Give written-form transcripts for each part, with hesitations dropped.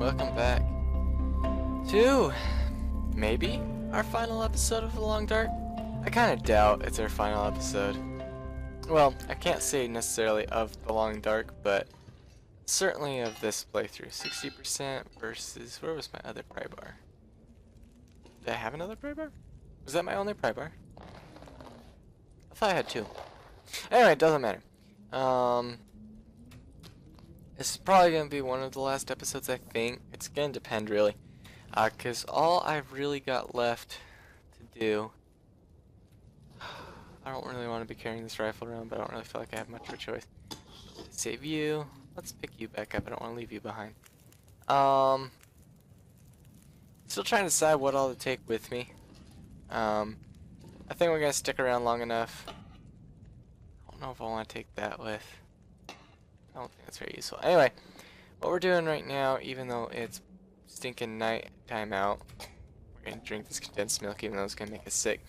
welcome back to maybe our final episode of The Long Dark. I kind of doubt it's our final episode. Well, I can't say necessarily of The Long Dark, but certainly of this playthrough. 60% versus, where was my other pry bar? Did I have another pry bar? Was that my only pry bar? I thought I had two. Anyway, it doesn't matter. This is probably going to be one of the last episodes, I think. It's going to depend, really. Because all I've really got left to do... I don't really want to be carrying this rifle around, but I don't really feel like I have much of a choice. Save you. Let's pick you back up. I don't want to leave you behind. Still trying to decide what all to take with me. I think we're going to stick around long enough. I don't know if I want to take that with. I don't think that's very useful. Anyway, what we're doing right now, even though it's stinking night time out, we're going to drink this condensed milk even though it's going to make us sick.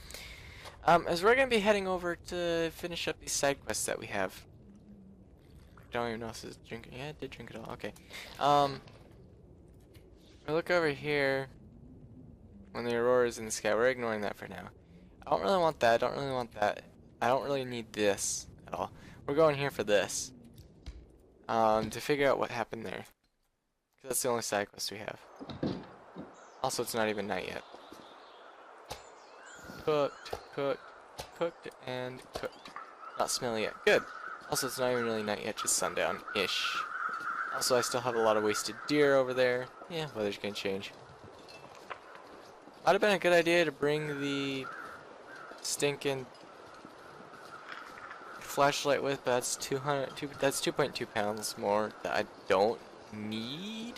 As we're going to be heading over to finish up these side quests that we have. I don't even know if this is drinking. Yeah, I did drink it all. Okay. We look over here when the aurora is in the sky. We're ignoring that for now. I don't really want that. I don't really want that. I don't really need this at all. We're going here for this. To figure out what happened there. Because that's the only side quest we have. Also, it's not even night yet. Cooked, cooked, cooked, and cooked. Not smelly yet. Good. Also, it's not even really night yet, just sundown-ish. Also, I still have a lot of wasted deer over there. Yeah, weather's gonna change. Might have been a good idea to bring the stinking flashlight with, but that's 2.2 pounds more that I don't need.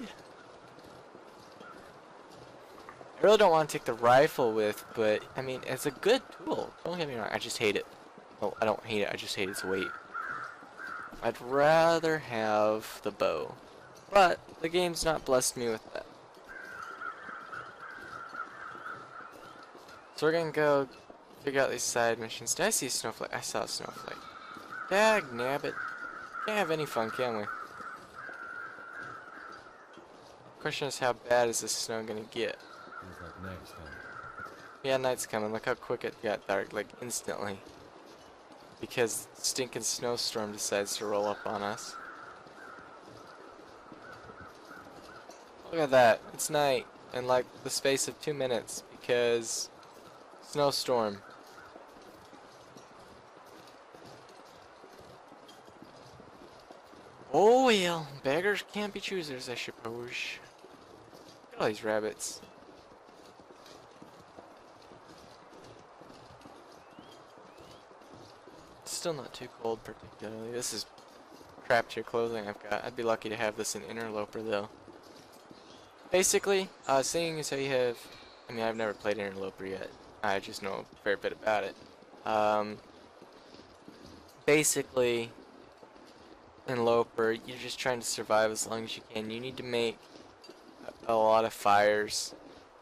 I really don't want to take the rifle with, but I mean, it's a good tool. Don't get me wrong, I just hate it. Well, I don't hate it, I just hate its weight. I'd rather have the bow, but the game's not blessed me with that. So we're gonna go figure out these side missions. Did I see a snowflake? I saw a snowflake. Dag nabbit. Can't have any fun, can we? Question is, how bad is this snow gonna get? Feels like night's coming. Yeah, night's coming. Look how quick it got dark, like instantly. Because stinking snowstorm decides to roll up on us. Look at that. It's night in like the space of 2 minutes because snowstorm. Oh well, beggars can't be choosers, I suppose. Look at all these rabbits. It's still not too cold particularly. This is crap tier clothing I've got. I'd be lucky to have this in Interloper though. Basically, seeing as how you have, I mean, I've never played Interloper yet. I just know a fair bit about it. Basically, Interloper, you're just trying to survive as long as you can. You need to make a lot of fires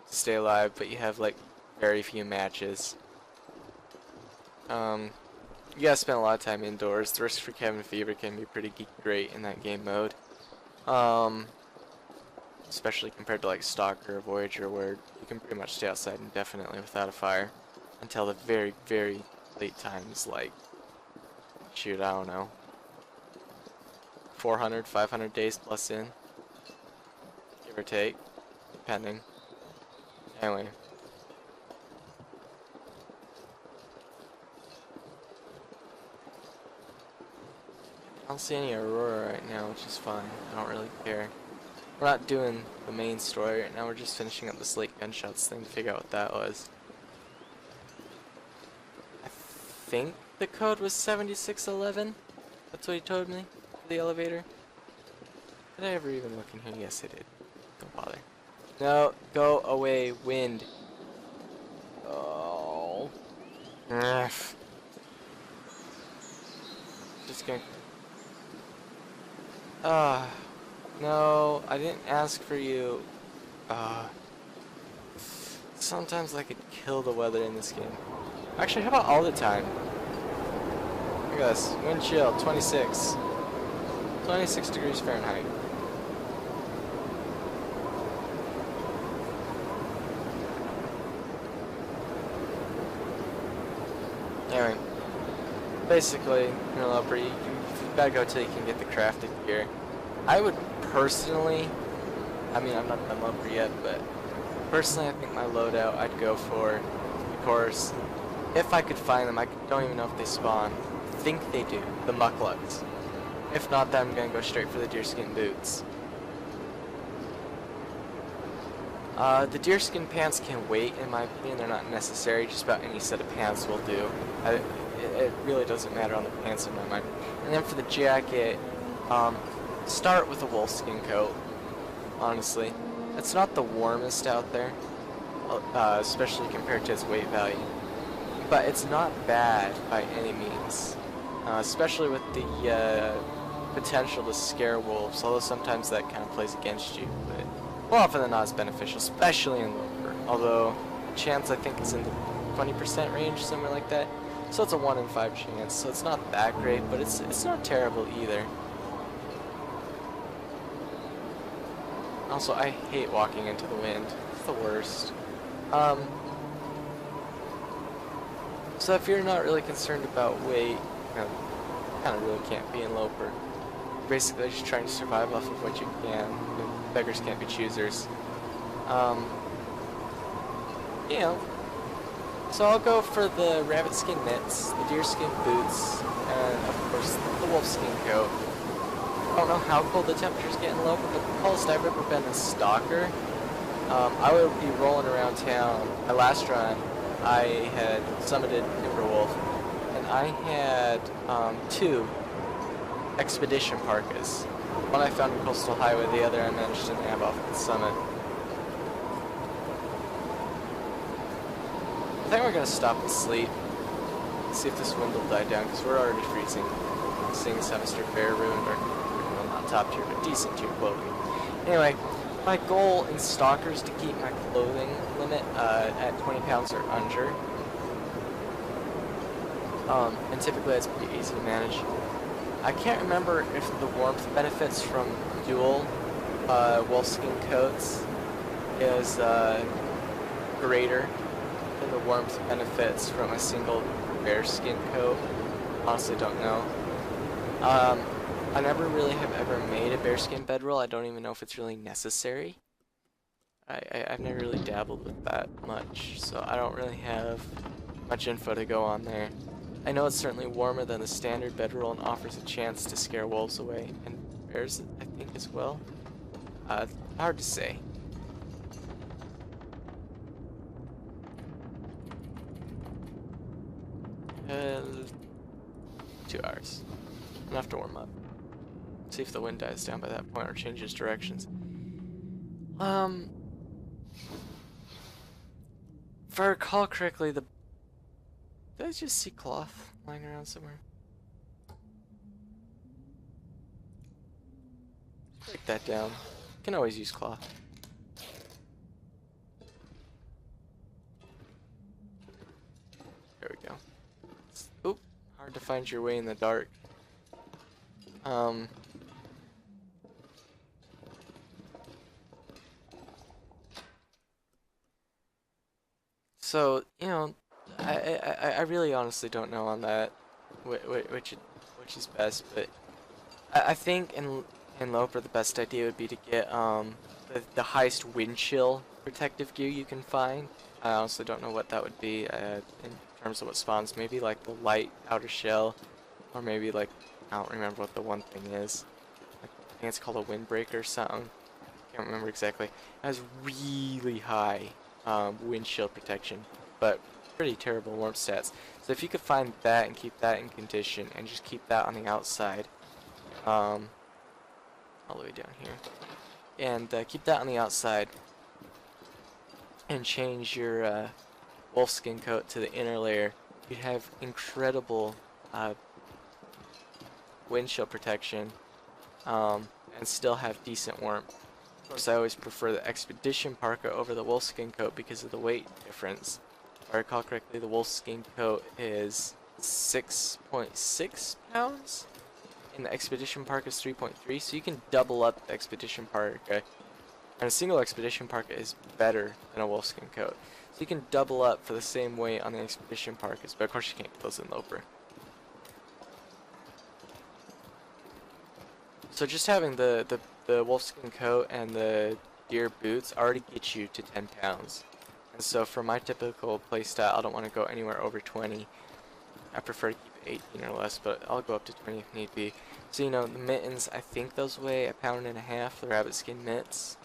to stay alive, but you have like very few matches. You gotta spend a lot of time indoors. The risk for cabin fever can be pretty great in that game mode. Especially compared to like Stalker or Voyager, where you can pretty much stay outside indefinitely without a fire until the very, very late times, like, shoot, I don't know, 400, 500 days plus in, give or take, depending. Anyway. I don't see any aurora right now, which is fine. I don't really care. We're not doing the main story right now, we're just finishing up this late gunshots thing to figure out what that was. I think the code was 7611? That's what he told me for the elevator. Did I ever even look in here? Yes, I did. Don't bother. No, go away, wind. Oh. Ugh. Just gonna... no, I didn't ask for you. Sometimes I could kill the weather in this game. Actually, how about all the time? Look at this. Wind chill, 26. 26 degrees Fahrenheit. Anyway, basically, you gotta go till you can get the crafted gear. I would personally, I mean, I'm not done Loper yet, but personally, I think my loadout I'd go for, of course, if I could find them. I don't even know if they spawn. I think they do. The mucklucks. If not, then I'm gonna go straight for the deerskin boots. The deerskin pants can wait, in my opinion. They're not necessary. Just about any set of pants will do. It really doesn't matter on the pants in my mind. And then for the jacket, start with a wolfskin coat. Honestly, it's not the warmest out there, especially compared to its weight value. But it's not bad by any means, especially with the potential to scare wolves. Although sometimes that kind of plays against you, but more often than not, it's beneficial, especially in Loper. Although chance I think is in the 20% range, somewhere like that. So it's a 1 in 5 chance. So it's not that great, but it's not terrible either. Also, I hate walking into the wind. It's the worst. So if you're not really concerned about weight, you kind of really can't be in Loper. Basically, just trying to survive off of what you can. Beggars can't be choosers. You know. So I'll go for the rabbit skin knits, the deerskin boots, and of course the wolfskin coat. I don't know how cold the temperatures get in Loper, but the coldest I've ever been a stalker. I would be rolling around town. My last run, I had summited Timberwolf, and I had 2 expedition parkas. One I found in Coastal Highway, the other I managed to nab off the summit. I think we're gonna stop and sleep. See if this wind will die down, because we're already freezing. Seeing as how Mr. Bear ruined our, well, not top tier, but decent tier clothing. Anyway, my goal in Stalker is to keep my clothing limit at 20 pounds or under. And typically that's pretty easy to manage. I can't remember if the warmth benefits from dual wolfskin coats is greater than the warmth benefits from a single bearskin coat. Honestly, don't know. I never really have ever made a bearskin bedroll. I don't even know if it's really necessary. I've never really dabbled with that much, so I don't really have much info to go on there. I know it's certainly warmer than the standard bedroll and offers a chance to scare wolves away, and bears, I think, as well. Hard to say. Uh, 2 hours. Enough to warm up. See if the wind dies down by that point or changes directions. If I recall correctly, did I just see cloth lying around somewhere? Break that down. Can always use cloth. There we go. Oop, hard to find your way in the dark. So, you know, I really honestly don't know on that which is best, but I think in Loper the best idea would be to get the highest wind chill protective gear you can find. I honestly don't know what that would be in terms of what spawns. Maybe like the light outer shell, or maybe like, I don't remember what the one thing is. Like, I think it's called a windbreaker or something. Can't remember exactly. It has really high wind chill protection, but pretty terrible warmth stats. So if you could find that and keep that in condition, and just keep that on the outside, all the way down here, and keep that on the outside, and change your wolfskin coat to the inner layer, you'd have incredible wind chill protection, and still have decent warmth. Of course, I always prefer the expedition parka over the wolfskin coat because of the weight difference. If I recall correctly, the wolfskin coat is 6.6 pounds, and the expedition parka is 3.3, so you can double up the expedition parka And a single expedition parka is better than a wolfskin coat. So you can double up for the same weight on the expedition parkas, but of course you can't put those in loper. So just having the wolfskin coat and the deer boots already get you to 10 pounds. And so for my typical playstyle, I don't want to go anywhere over 20. I prefer to keep it 18 or less, but I'll go up to 20 if need be. So you know, the mittens, I think those weigh 1.5 pounds, the rabbit skin mitts.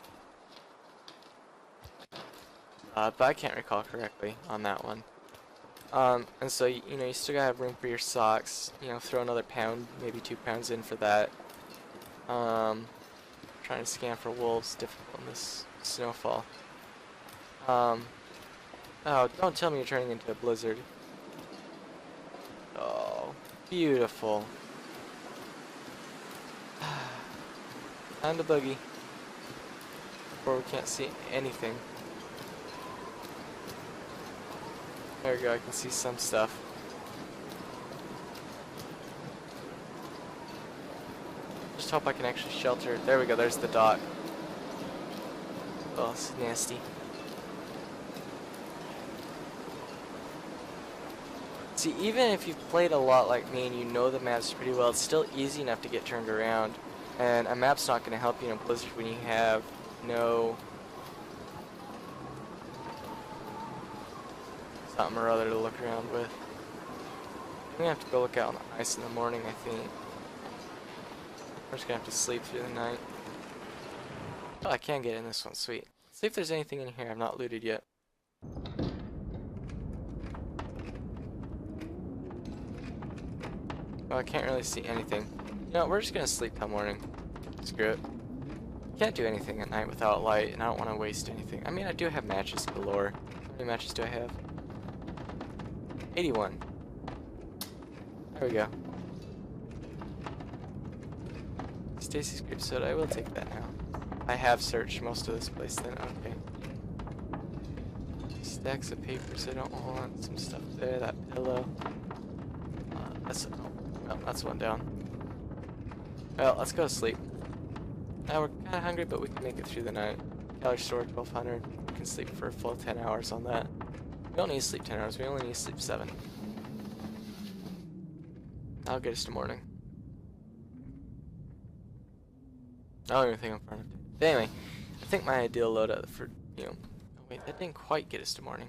But I can't recall correctly on that one. And so you know, you still gotta have room for your socks. You know, throw another pound, maybe 2 pounds in for that. Trying to scan for wolves, difficult in this snowfall. Oh, don't tell me you're turning into a blizzard. Oh, beautiful. Time to boogie. Before we can't see anything. There we go, I can see some stuff. Just hope I can actually shelter. There we go, there's the dock. Oh, it's nasty. See, even if you've played a lot like me and you know the maps pretty well, it's still easy enough to get turned around. And a map's not going to help you in a blizzard when you have no something or other to look around with. I'm going to have to go look out on the ice in the morning, I think. We're just going to have to sleep through the night. Oh, I can get in this one, sweet. See if there's anything in here I've not looted yet. Well, I can't really see anything. You know, we're just going to sleep till morning. Screw it. Can't do anything at night without light, and I don't want to waste anything. I mean, I do have matches galore. How many matches do I have? 81. There we go. Stacy's grape soda, I will take that now. I have searched most of this place then, okay. Stacks of papers I don't want, some stuff there, that pillow. That's one down. Well, let's go to sleep. Now we're kind of hungry, but we can make it through the night. Calorie store 1200. We can sleep for a full 10 hours on that. We don't need to sleep 10 hours, we only need to sleep 7. That'll get us to morning. I don't even think I'm far enough. But anyway, I think my ideal loadout for, you know... Oh wait, that didn't quite get us to morning.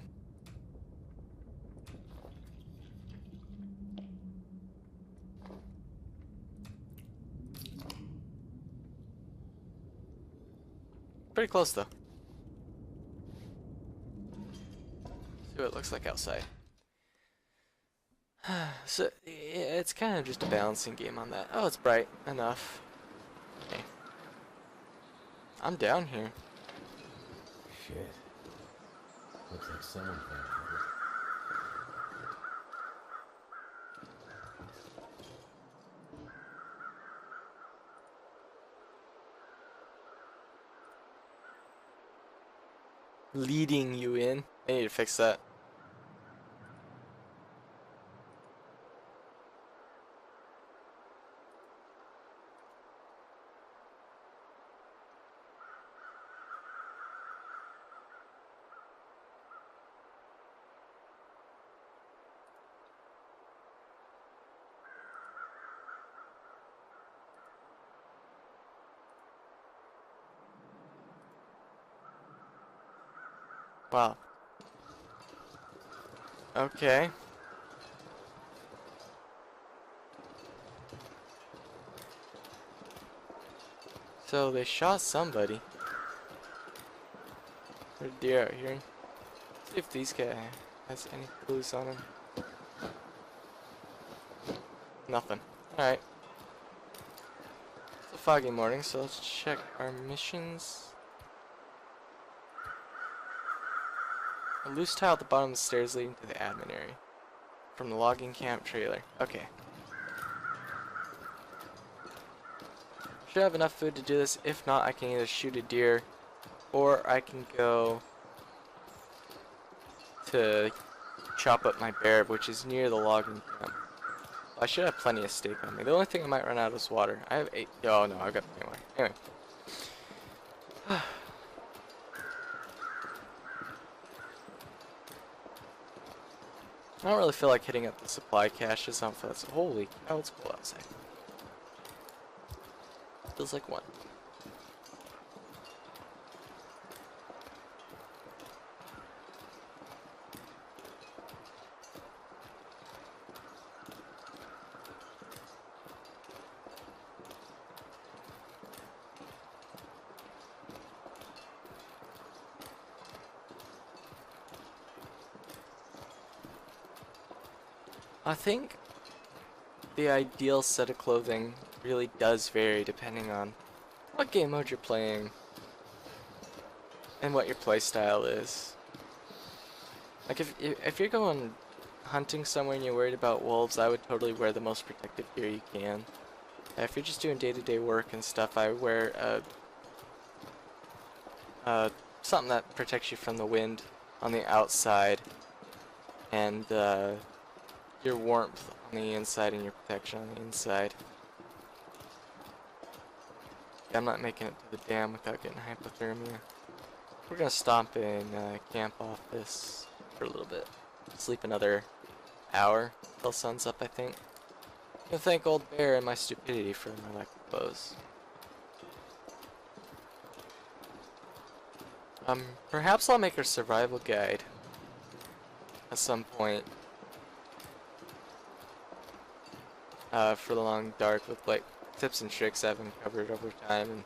Pretty close though. See what it looks like outside. So it's kind of just a balancing game on that. Oh, it's bright enough. Okay. I'm down here. Shit. Looks like someone found it. Leading you in. I need to fix that. Wow. Okay. So they shot somebody. There's a deer out here. Let's see if these guys has any clues on him. Nothing. Alright. It's a foggy morning, so let's check our missions. A loose tile at the bottom of the stairs leading to the admin area. From the logging camp trailer. Okay. Should have enough food to do this. If not, I can either shoot a deer or I can go to chop up my bear, which is near the logging camp. I should have plenty of steak on me. The only thing I might run out of is water. I have 8. Oh no, I've got plenty of water. Anyway. I don't really feel like hitting up the supply caches. I don't feel that's holy cow, it's cool outside. Feels like one. I think the ideal set of clothing really does vary depending on what game mode you're playing and what your playstyle is. Like if you're going hunting somewhere and you're worried about wolves, I would totally wear the most protective gear you can. If you're just doing day-to-day work and stuff, I wear something that protects you from the wind on the outside, and your warmth on the inside and your protection on the inside. Yeah, I'm not making it to the dam without getting hypothermia. We're gonna stop in camp off this for a little bit. Sleep another hour till sun's up, I think. I'm gonna thank Old Bear and my stupidity for my lack of clothes. Perhaps I'll make a survival guide at some point. For the long dark, with like tips and tricks I've uncovered over time and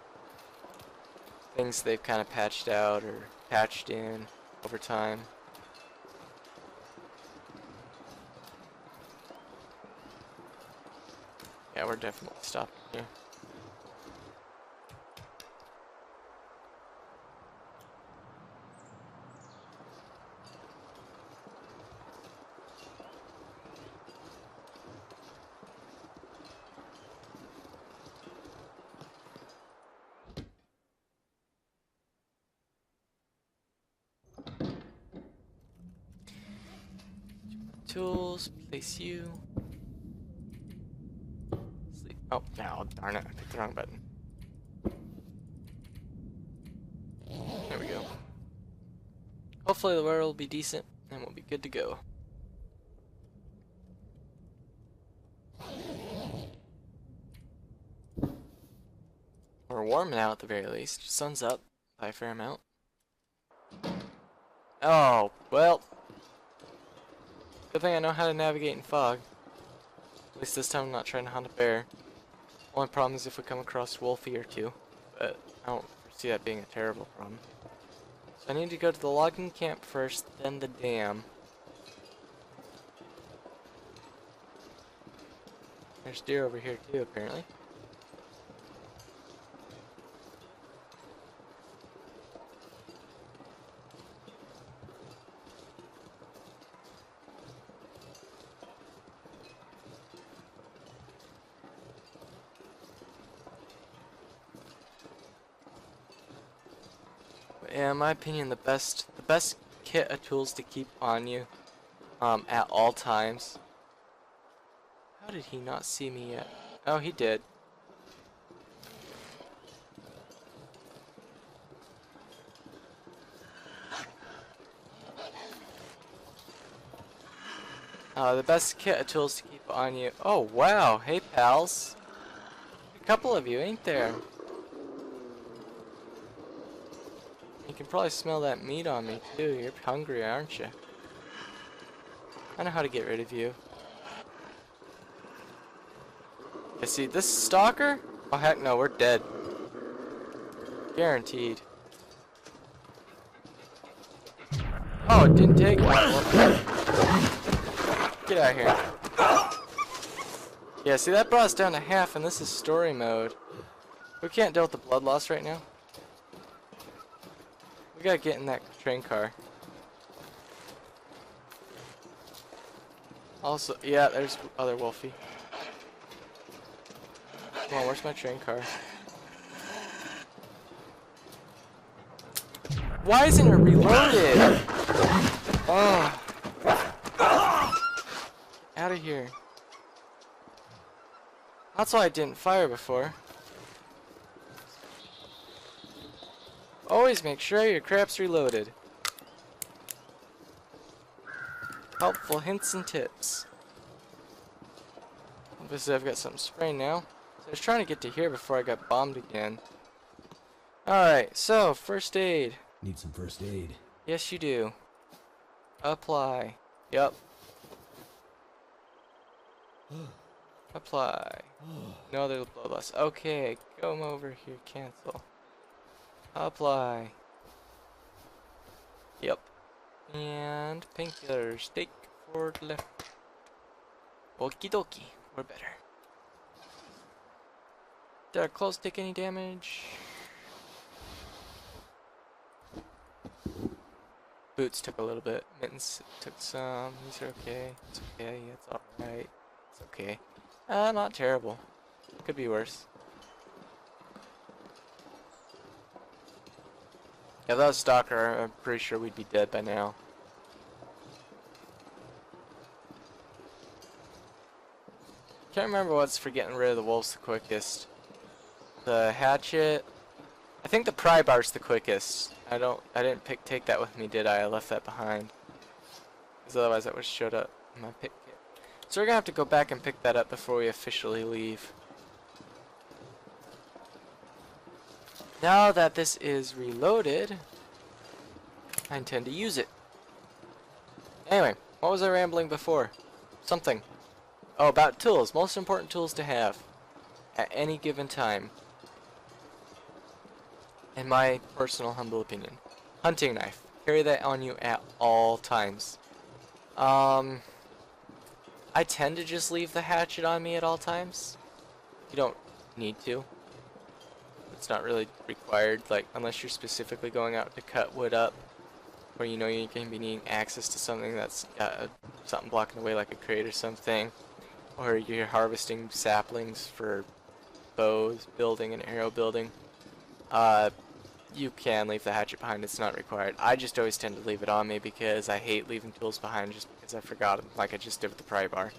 things they've kind of patched out or patched in over time. Yeah, we're definitely stopping here. Tools, place you. Sleep. Oh, no, darn it, I picked the wrong button. There we go. Hopefully the weather will be decent and we'll be good to go. We're warm now at the very least. Sun's up by a fair amount. Oh, well. Good thing I know how to navigate in fog. At least this time I'm not trying to hunt a bear. Only problem is if we come across Wolfie or two. But I don't foresee that being a terrible problem. So I need to go to the logging camp first, then the dam. There's deer over here too, apparently. Yeah, in my opinion, the best kit of tools to keep on you, at all times. How did he not see me yet? Oh, he did. The best kit of tools to keep on you. Oh wow, hey pals. A couple of you, ain't there? You can probably smell that meat on me too. You're hungry, aren't you? I know how to get rid of you. I see this stalker? Oh heck no, we're dead. Guaranteed. Oh, it didn't take one. Get out of here. Yeah, see that brought us down to half and this is story mode. We can't deal with the blood loss right now. We gotta get in that train car. Also, yeah, there's other Wolfie. Come on, where's my train car? Why isn't it reloaded? Oh. Out of here. That's why I didn't fire before. Always make sure your crap's reloaded. helpful hints and tips. Obviously I've got some spray now. So I was trying to get to here before I got bombed again. Alright, so first aid. Need some first aid. Yes you do. Apply. Yup. Apply. No other bloodlust. Okay, come over here, cancel. Apply. Yep. And painkillers. Take forward left. Okie dokie. We're better. Did our clothes take any damage? Boots took a little bit. Mittens took some. These are okay. It's okay. It's alright. It's okay. Not terrible. Could be worse. If that was Stalker, I'm pretty sure we'd be dead by now. Can't remember what's for getting rid of the wolves the quickest. The hatchet. I think the pry bar's the quickest. I didn't take that with me, did I? I left that behind. Because otherwise that would have showed up in my pick kit. So we're gonna have to go back and pick that up before we officially leave. Now that this is reloaded, I intend to use it. Anyway, what was I rambling before? Something. Oh, about tools. Most important tools to have at any given time. In my personal humble opinion. Hunting knife. Carry that on you at all times. I tend to just leave the hatchet on me at all times. You don't need to. It's not really required, like, unless you're specifically going out to cut wood up, or you know you're going to be needing access to something that's got something blocking the way, like a crate or something, or you're harvesting saplings for bows building and arrow building. You can leave the hatchet behind, it's not required. I just always tend to leave it on me because I hate leaving tools behind just because I forgot them, like I just did with the pry bar.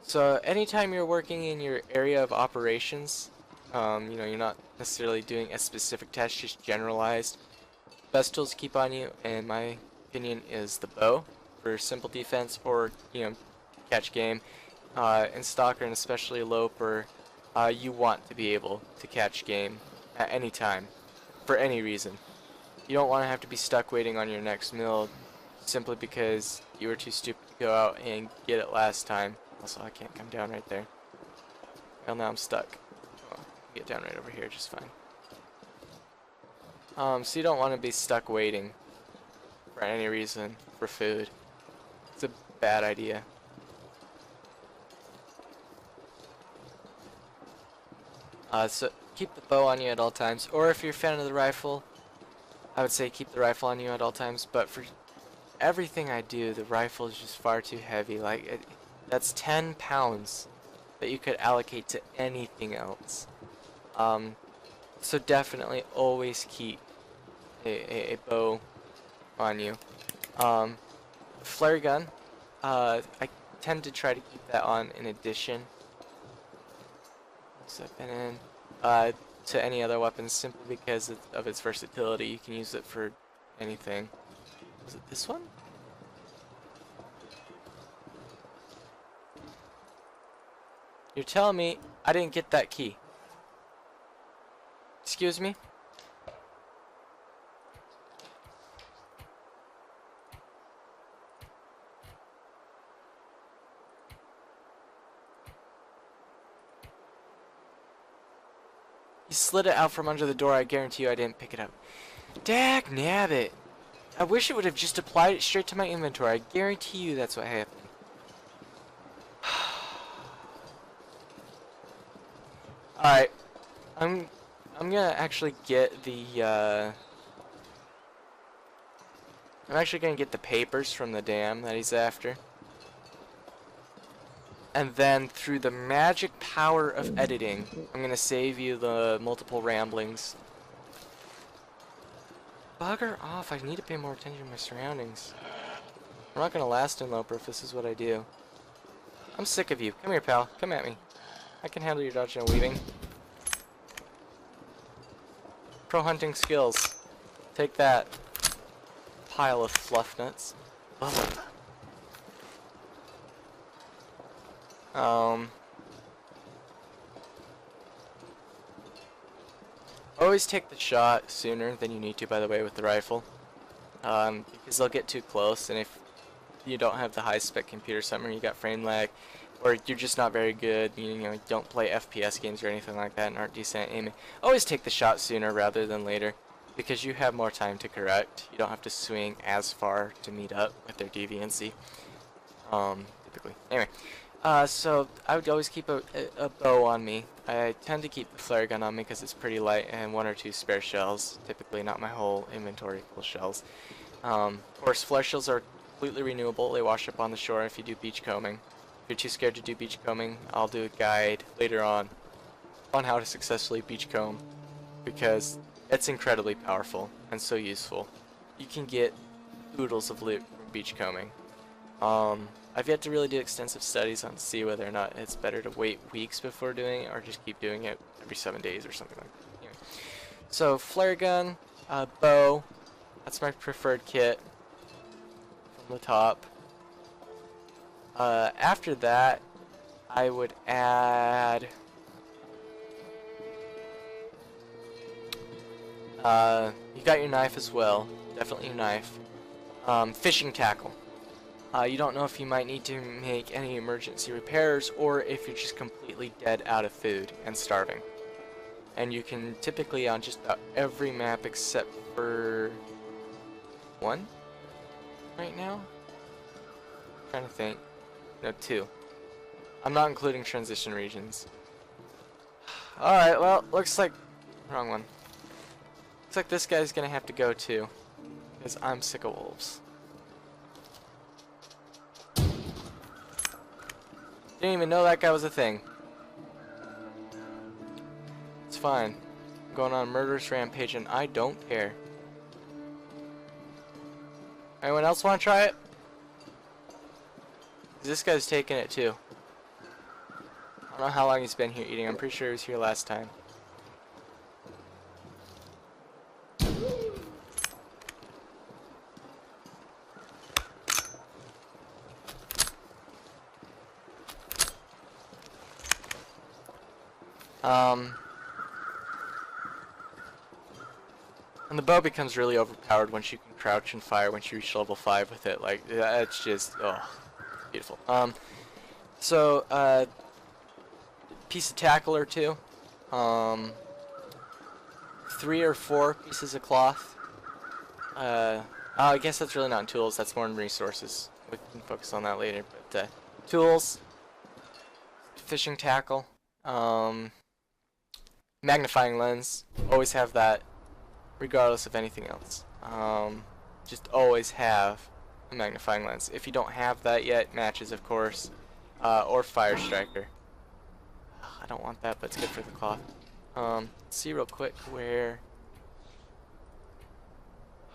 So anytime you're working in your area of operations, you know, you're not necessarily doing a specific task, just generalized. Best tools to keep on you, in my opinion, is the bow for simple defense or, you know, catch game. In Stalker and especially Loper, you want to be able to catch game at any time, for any reason. You don't want to have to be stuck waiting on your next meal simply because you were too stupid to go out and get it last time. Also, I can't come down right there. Well, now I'm stuck. Oh, get down right over here just fine. So you don't want to be stuck waiting for any reason for food. It's a bad idea. So keep the bow on you at all times, or if you're a fan of the rifle, I would say keep the rifle on you at all times, but for everything I do, the rifle is just far too heavy. Like, that's 10 pounds that you could allocate to anything else. So definitely always keep a bow on you. Flare gun, I tend to try to keep that on in addition. So I've been in to any other weapons simply because of its versatility. You can use it for anything. Was it this one? You're telling me I didn't get that key? Excuse me? You slid it out from under the door. I guarantee you I didn't pick it up. Dag nabbit. I wish it would have just applied it straight to my inventory. I guarantee you that's what happened. Alright. I'm gonna actually get the I'm actually gonna get the papers from the dam that he's after. And then through the magic power of editing, I'm gonna save you the multiple ramblings. Bugger off, I need to pay more attention to my surroundings. I'm not gonna last in Loper if this is what I do. I'm sick of you. Come here, pal. Come at me. I can handle your dodging and weaving. Pro hunting skills. Take that. pile of fluff nuts. Ugh. Always take the shot sooner than you need to, by the way, with the rifle. Because they'll get too close, and if you don't have the high-spec computer, something, or you got frame lag, or you're just not very good, you know, don't play FPS games or anything like that and aren't decent at aiming, always take the shot sooner rather than later, because you have more time to correct. You don't have to swing as far to meet up with their deviancy, typically. Anyway, so I would always keep a bow on me. I tend to keep the flare gun on me because it's pretty light, and 1 or 2 spare shells, typically, not my whole inventory full of shells. Of course, flare shells are completely renewable. They wash up on the shore if you do beach combing. If you're too scared to do beach combing, I'll do a guide later on how to successfully beach comb, because it's incredibly powerful and so useful. You can get oodles of loot from beach combing. I've yet to really do extensive studies on to see whether or not it's better to wait weeks before doing it or just keep doing it every 7 days or something like that. Anyway. So flare gun, bow, that's my preferred kit from the top. After that, I would add you got your knife as well, definitely your knife. Fishing tackle. You don't know if you might need to make any emergency repairs or if you're just completely dead out of food and starving. And you can typically on just about every map except for 1 right now. I'm trying to think. No, 2. I'm not including transition regions. Alright, well, looks like wrong one. Looks like this guy's gonna have to go too, because I'm sick of wolves. Didn't even know that guy was a thing. It's fine. I'm going on a murderous rampage and I don't care. Anyone else want to try it? This guy's taking it too. I don't know how long he's been here eating. I'm pretty sure he was here last time. And the bow becomes really overpowered once you can crouch and fire once you reach level 5 with it. Like, it's just, oh, beautiful. So, piece of tackle or 2. 3 or 4 pieces of cloth. I guess that's really not in tools, that's more in resources. We can focus on that later, but, tools, fishing tackle, magnifying lens, always have that, regardless of anything else. Just always have a magnifying lens. If you don't have that yet, matches of course, or fire striker. I don't want that, but it's good for the cloth. Let's see real quick where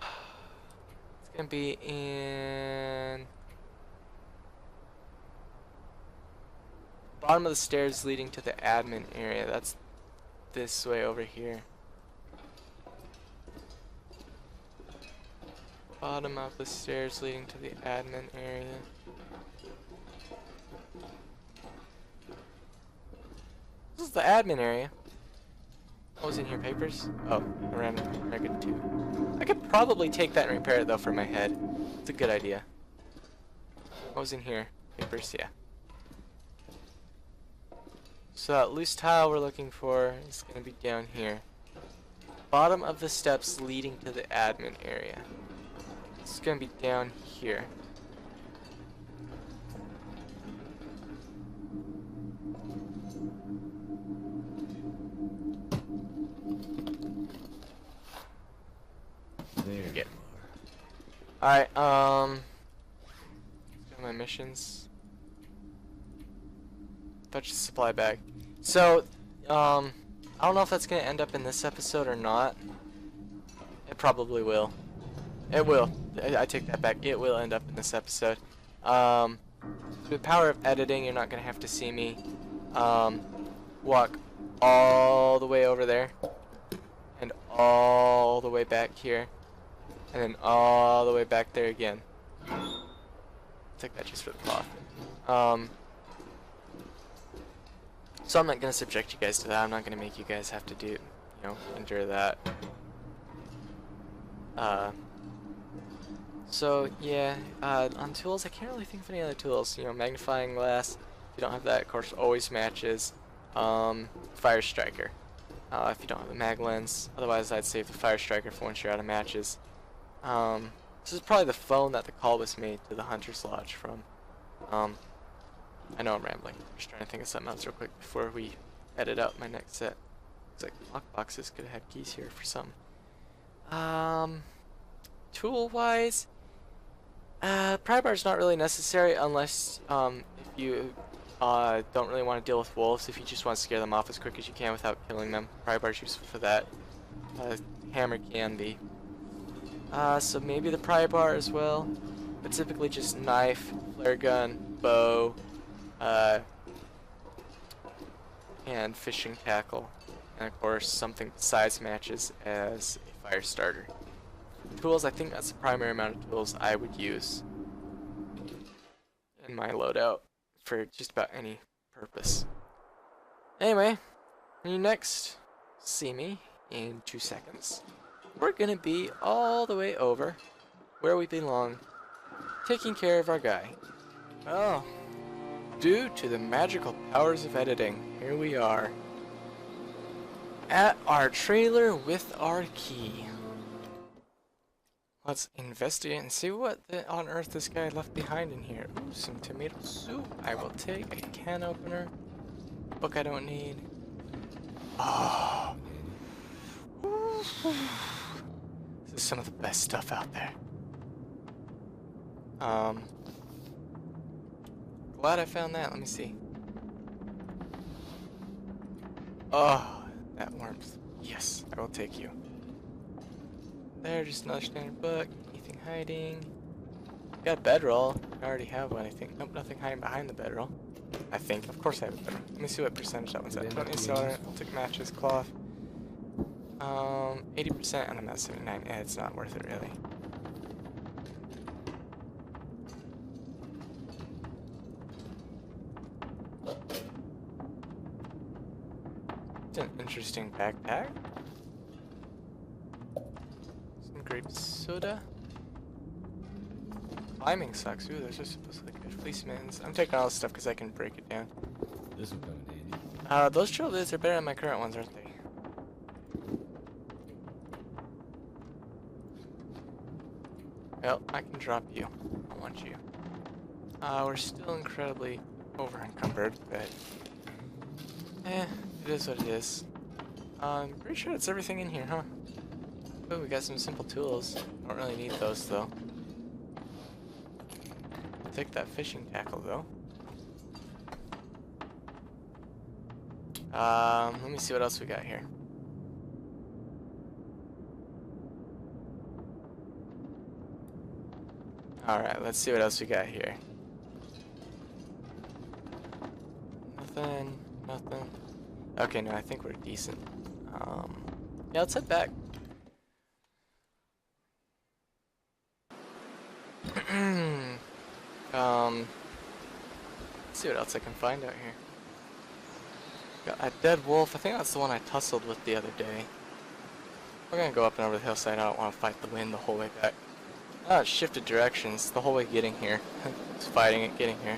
it's gonna be in bottom of the stairs leading to the admin area. That's this way over here. Bottom of the stairs leading to the admin area. This is the admin area. What was in here? Papers? Oh, a random record too. I could probably take that and repair it though for my head. It's a good idea. What was in here? Papers, yeah. So that loose tile we're looking for is going to be down here. Bottom of the steps leading to the admin area. It's going to be down here. There you are. Alright, got my missions. Fetch the supply bag. So, I don't know if that's going to end up in this episode or not. It probably will. It will. I take that back. It will end up in this episode. Through the power of editing, you're not going to have to see me walk all the way over there and all the way back here and then all the way back there again. Take that just for the cloth. So I'm not gonna subject you guys to that. I'm not gonna make you guys have to do, endure that. So yeah, on tools, I can't really think of any other tools. Magnifying glass. If you don't have that, of course, always matches. Fire striker. If you don't have a mag lens. Otherwise, I'd save the fire striker for once you're out of matches. This is probably the phone that the call was made to the Hunter's Lodge from. I know I'm rambling. I'm just trying to think of something else real quick before we edit out my next set. Looks like lockboxes could have had keys here for something. Tool-wise, pry bar is not really necessary unless if you don't really want to deal with wolves. If you just want to scare them off as quick as you can without killing them, pry bar is useful for that. Hammer can be. So maybe the pry bar as well, but typically just knife, flare gun, bow, and fishing tackle, and of course something besides matches as a fire starter. Tools, I think that's the primary amount of tools I would use in my loadout for just about any purpose. Anyway, when you next see me in 2 seconds, we're gonna be all the way over where we belong, taking care of our guy. Oh, due to the magical powers of editing, here we are at our trailer with our key. Let's investigate and see what on earth this guy left behind in here. Ooh, some tomato soup. I will take a can opener. Book I don't need. Oh. This is some of the best stuff out there. Glad I found that. Let me see. Oh, that warmth. Yes, I will take you. There, just another standard book. Anything hiding? Got a bedroll. I already have one, I think. Nope, nothing hiding behind the bedroll. I think. Of course I have a bedroll. Let me see what percentage that one's at. 20 soda. I'll take matches, cloth. 80%, and I'm at 79. Yeah, it's not worth it, really. It's an interesting backpack. Some grape soda. Climbing socks. Ooh, those are supposed to look good. Fleeceman's. I'm taking all this stuff because I can break it down. This will come in handy. Those trail lids are better than my current ones, aren't they? Well, I can drop you. I want you. We're still incredibly over-encumbered, but it is what it is. I'm pretty sure that's everything in here, huh? Oh, we got some simple tools. Don't really need those, though. I'll take that fishing tackle, though. Let me see what else we got here. Alright, let's see what else we got here. Nothing. Okay, no, I think we're decent. Yeah, let's head back. Let's see what else I can find out here. Got a dead wolf. I think that's the one I tussled with the other day. We're gonna go up and over the hillside. I don't want to fight the wind the whole way back. It shifted directions the whole way getting here. It's fighting it getting here.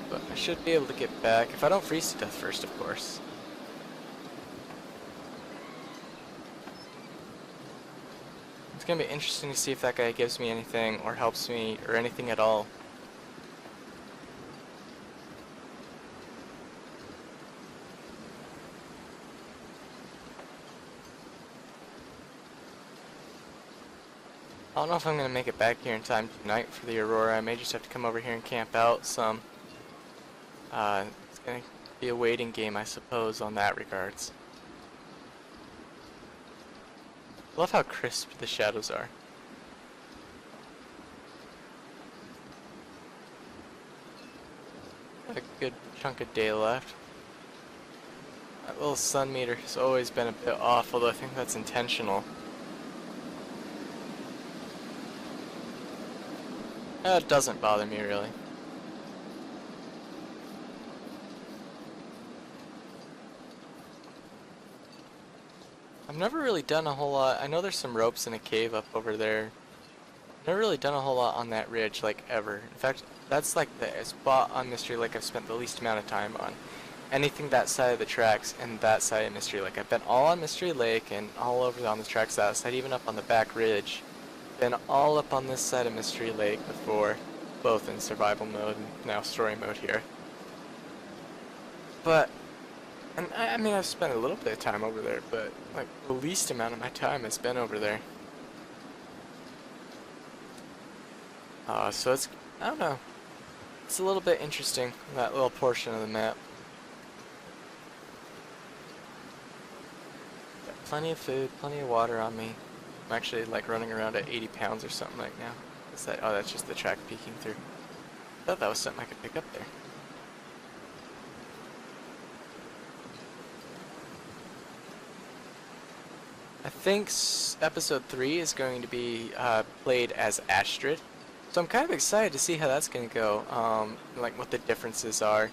But I should be able to get back, if I don't freeze to death first, of course. It's gonna be interesting to see if that guy gives me anything, or helps me, or anything at all. I don't know if I'm going to make it back here in time tonight for the Aurora. I may just have to come over here and camp out some. It's going to be a waiting game, I suppose, on that regards. I love how crisp the shadows are. Got a good chunk of day left. That little sun meter has always been a bit off, although I think that's intentional. It doesn't bother me really. I've never really done a whole lot. I know there's some ropes in a cave up over there. Never really done a whole lot on that ridge, like, ever. In fact, that's like the spot on Mystery Lake I've spent the least amount of time on. Anything that side of the tracks and that side of Mystery Lake. I've been all on Mystery Lake and all over on the tracks that side, even up on the back ridge. Been all up on this side of Mystery Lake before, both in survival mode and now story mode here. But, and I mean, I've spent a little bit of time over there, but like the least amount of my time has been over there. So it's, I don't know, it's a little bit interesting, that little portion of the map. Got plenty of food, plenty of water on me. I'm actually like running around at 80 pounds or something right now. Is that, oh, that's just the track peeking through. I thought that was something I could pick up there. I think episode 3 is going to be played as Astrid. So I'm kind of excited to see how that's going to go, like what the differences are.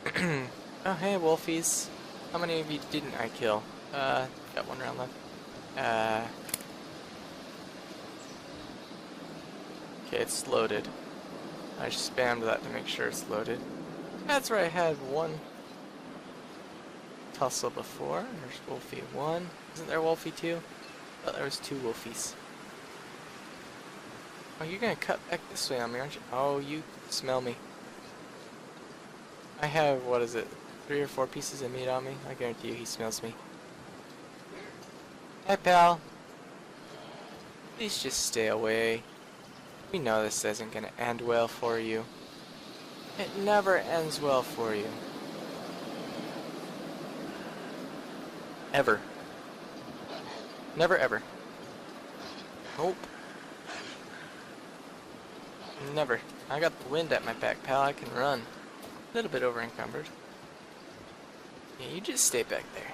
Oh, hey, Wolfies. How many of you didn't I kill? Got one round left. Okay, it's loaded. I spammed that to make sure it's loaded. That's right, I had one tussle before. There's Wolfie 1. Isn't there Wolfie 2? I thought there was 2 Wolfies. Oh, you're gonna cut back this way on me, aren't you? Oh, you smell me. I have, what is it, 3 or 4 pieces of meat on me? I guarantee you he smells me. Hey, pal. Please just stay away. We know this isn't gonna end well for you. It never ends well for you. Ever. Never ever. Nope. Never. I got the wind at my back, pal. I can run. A little bit over encumbered. Yeah, you just stay back there.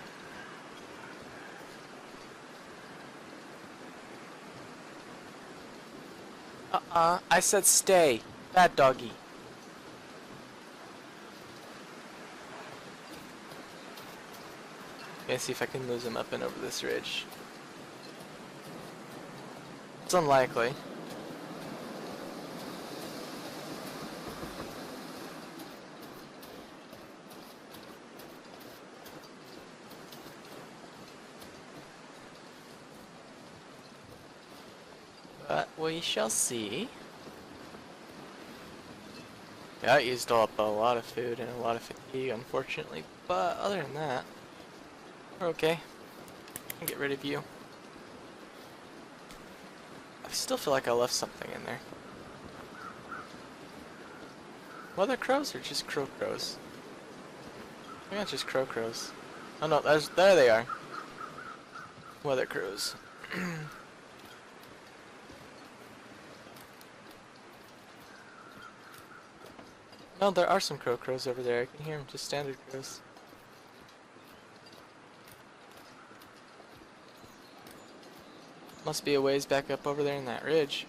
I said stay. Bad doggy. Let's see if I can lose him up and over this ridge. It's unlikely. But we shall see. Yeah, I used up a lot of food and a lot of fatigue, unfortunately. But other than that, we're okay. I can get rid of you. I still feel like I left something in there. Mother crows or just crow crows? I think it's just crow crows. Oh no, there they are. Weather crows. No, there are some crow crows over there. I can hear them, just standard crows. Must be a ways back up over there in that ridge.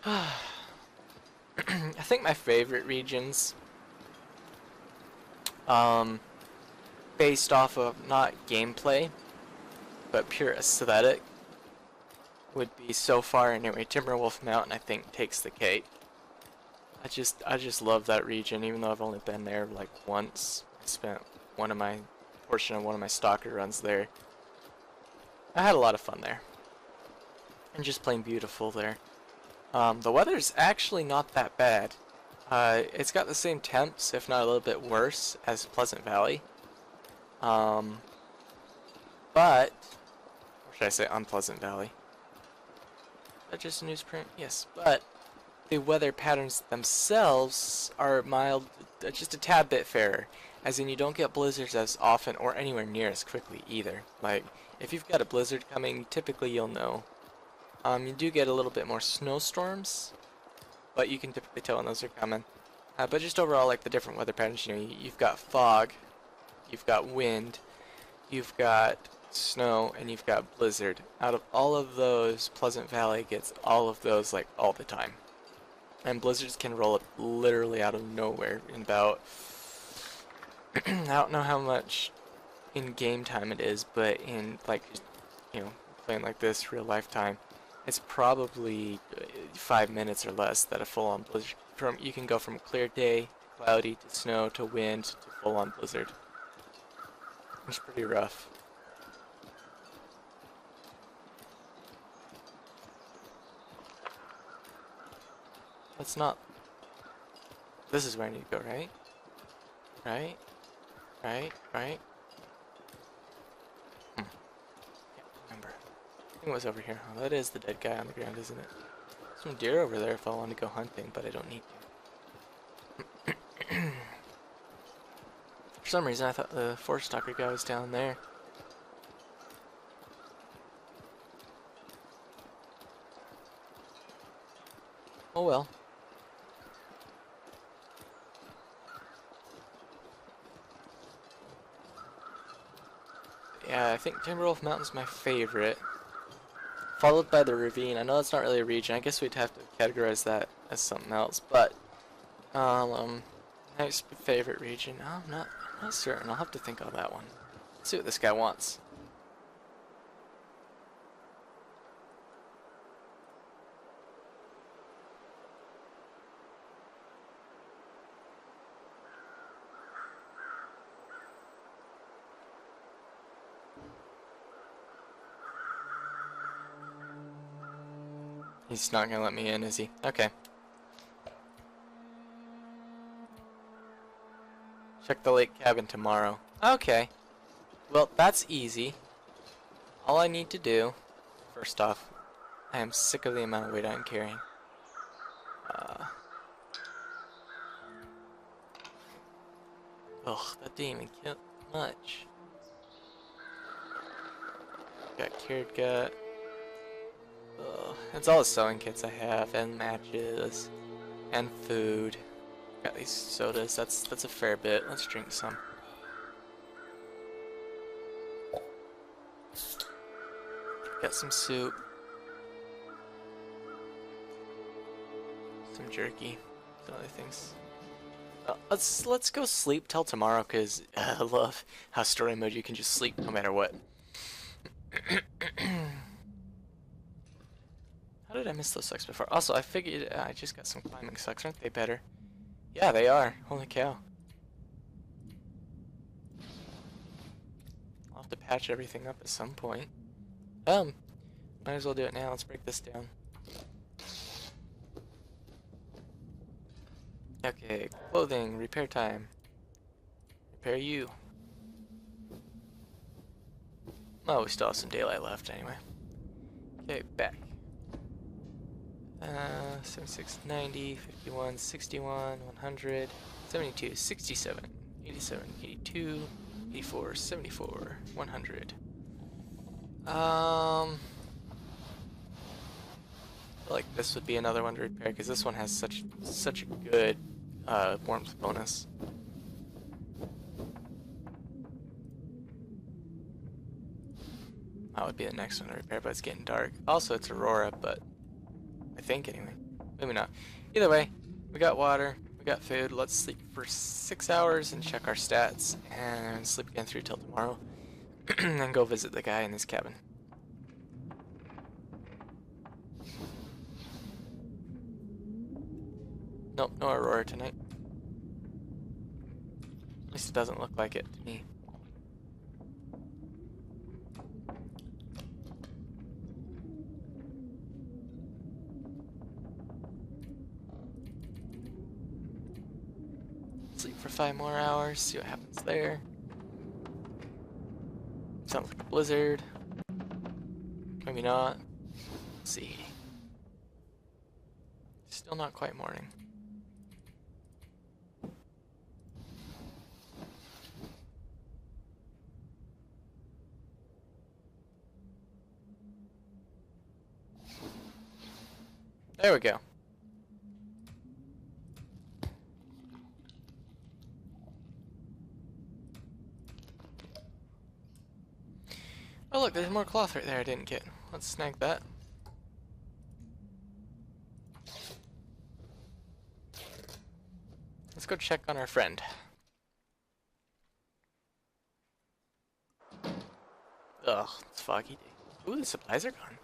I think my favorite regions, based off of not gameplay, but pure aesthetic, would be so far anyway. Timberwolf Mountain, I think, takes the cake. I just love that region, even though I've only been there like once. I spent portion of one of my stalker runs there. I had a lot of fun there, and just plain beautiful there. The weather's actually not that bad. It's got the same temps, if not a little bit worse, as Pleasant Valley. But, or should I say Unpleasant Valley? Is that just a newsprint? Yes, but the weather patterns themselves are mild, just a tad bit fairer. As in, you don't get blizzards as often or anywhere near as quickly either. Like, if you've got a blizzard coming, typically you'll know. You do get a little bit more snowstorms, but you can typically tell when those are coming. But just overall, like the different weather patterns, you know, you've got fog, you've got wind, you've got snow, and you've got blizzard. Out of all of those, Pleasant Valley gets all of those like all the time. And blizzards can roll up literally out of nowhere in about, I don't know how much in game time it is, but in like, you know, playing like this real life time, it's probably 5 minutes or less that a full-on blizzard, you can go from clear day, cloudy, to snow, to wind, to full-on blizzard. It's pretty rough. Let's not. This is where I need to go, right? Right? Right? Can't remember. I think it was over here. Oh, that is the dead guy on the ground, isn't it? Some deer over there if I want to go hunting, but I don't need to. For some reason, I thought the forest stalker guy was down there. Oh well. Yeah, I think Timberwolf Mountain's my favorite. Followed by the ravine. I know that's not really a region. I guess we'd have to categorize that as something else. But, next favorite region. I'm not certain. I'll have to think on that one. Let's see what this guy wants. He's not gonna let me in, is he? Okay. Check the lake cabin tomorrow. Okay. Well, that's easy. All I need to do, first off, I am sick of the amount of weight I'm carrying. Ugh, that didn't even kill much. Got cured gut. Ugh, it's all the sewing kits I have, and matches, and food. Got these sodas. That's a fair bit. Let's drink some. Got some soup. Some jerky. Some other things. Let's go sleep till tomorrow, cause I love how story mode you can just sleep no matter what. How did I miss those sucks before? Also, I figured I just got some climbing sucks. Aren't they better? Yeah, they are. Holy cow. I'll have to patch everything up at some point. Might as well do it now. Let's break this down. Okay, clothing, repair time. Repair you. Oh, we still have some daylight left anyway. Okay, back. 76, 90, 51, 61, 100, 72, 67, 87, 82, 84, 74, 100. I feel like this would be another one to repair because this one has such a good warmth bonus. That would be the next one to repair, but it's getting dark. Also, it's Aurora, but I think anyway. Maybe not. Either way, we got water, we got food. Let's sleep for 6 hours and check our stats, and sleep again through till tomorrow, and then go visit the guy in his cabin. Nope, no Aurora tonight. At least it doesn't look like it to me. Sleep for 5 more hours, see what happens there. Sounds like a blizzard. Maybe not. Let's see. Still not quite morning. There we go. Oh look, there's more cloth right there I didn't get. Let's snag that. Let's go check on our friend. Ugh, it's foggy day. Ooh, the supplies are gone.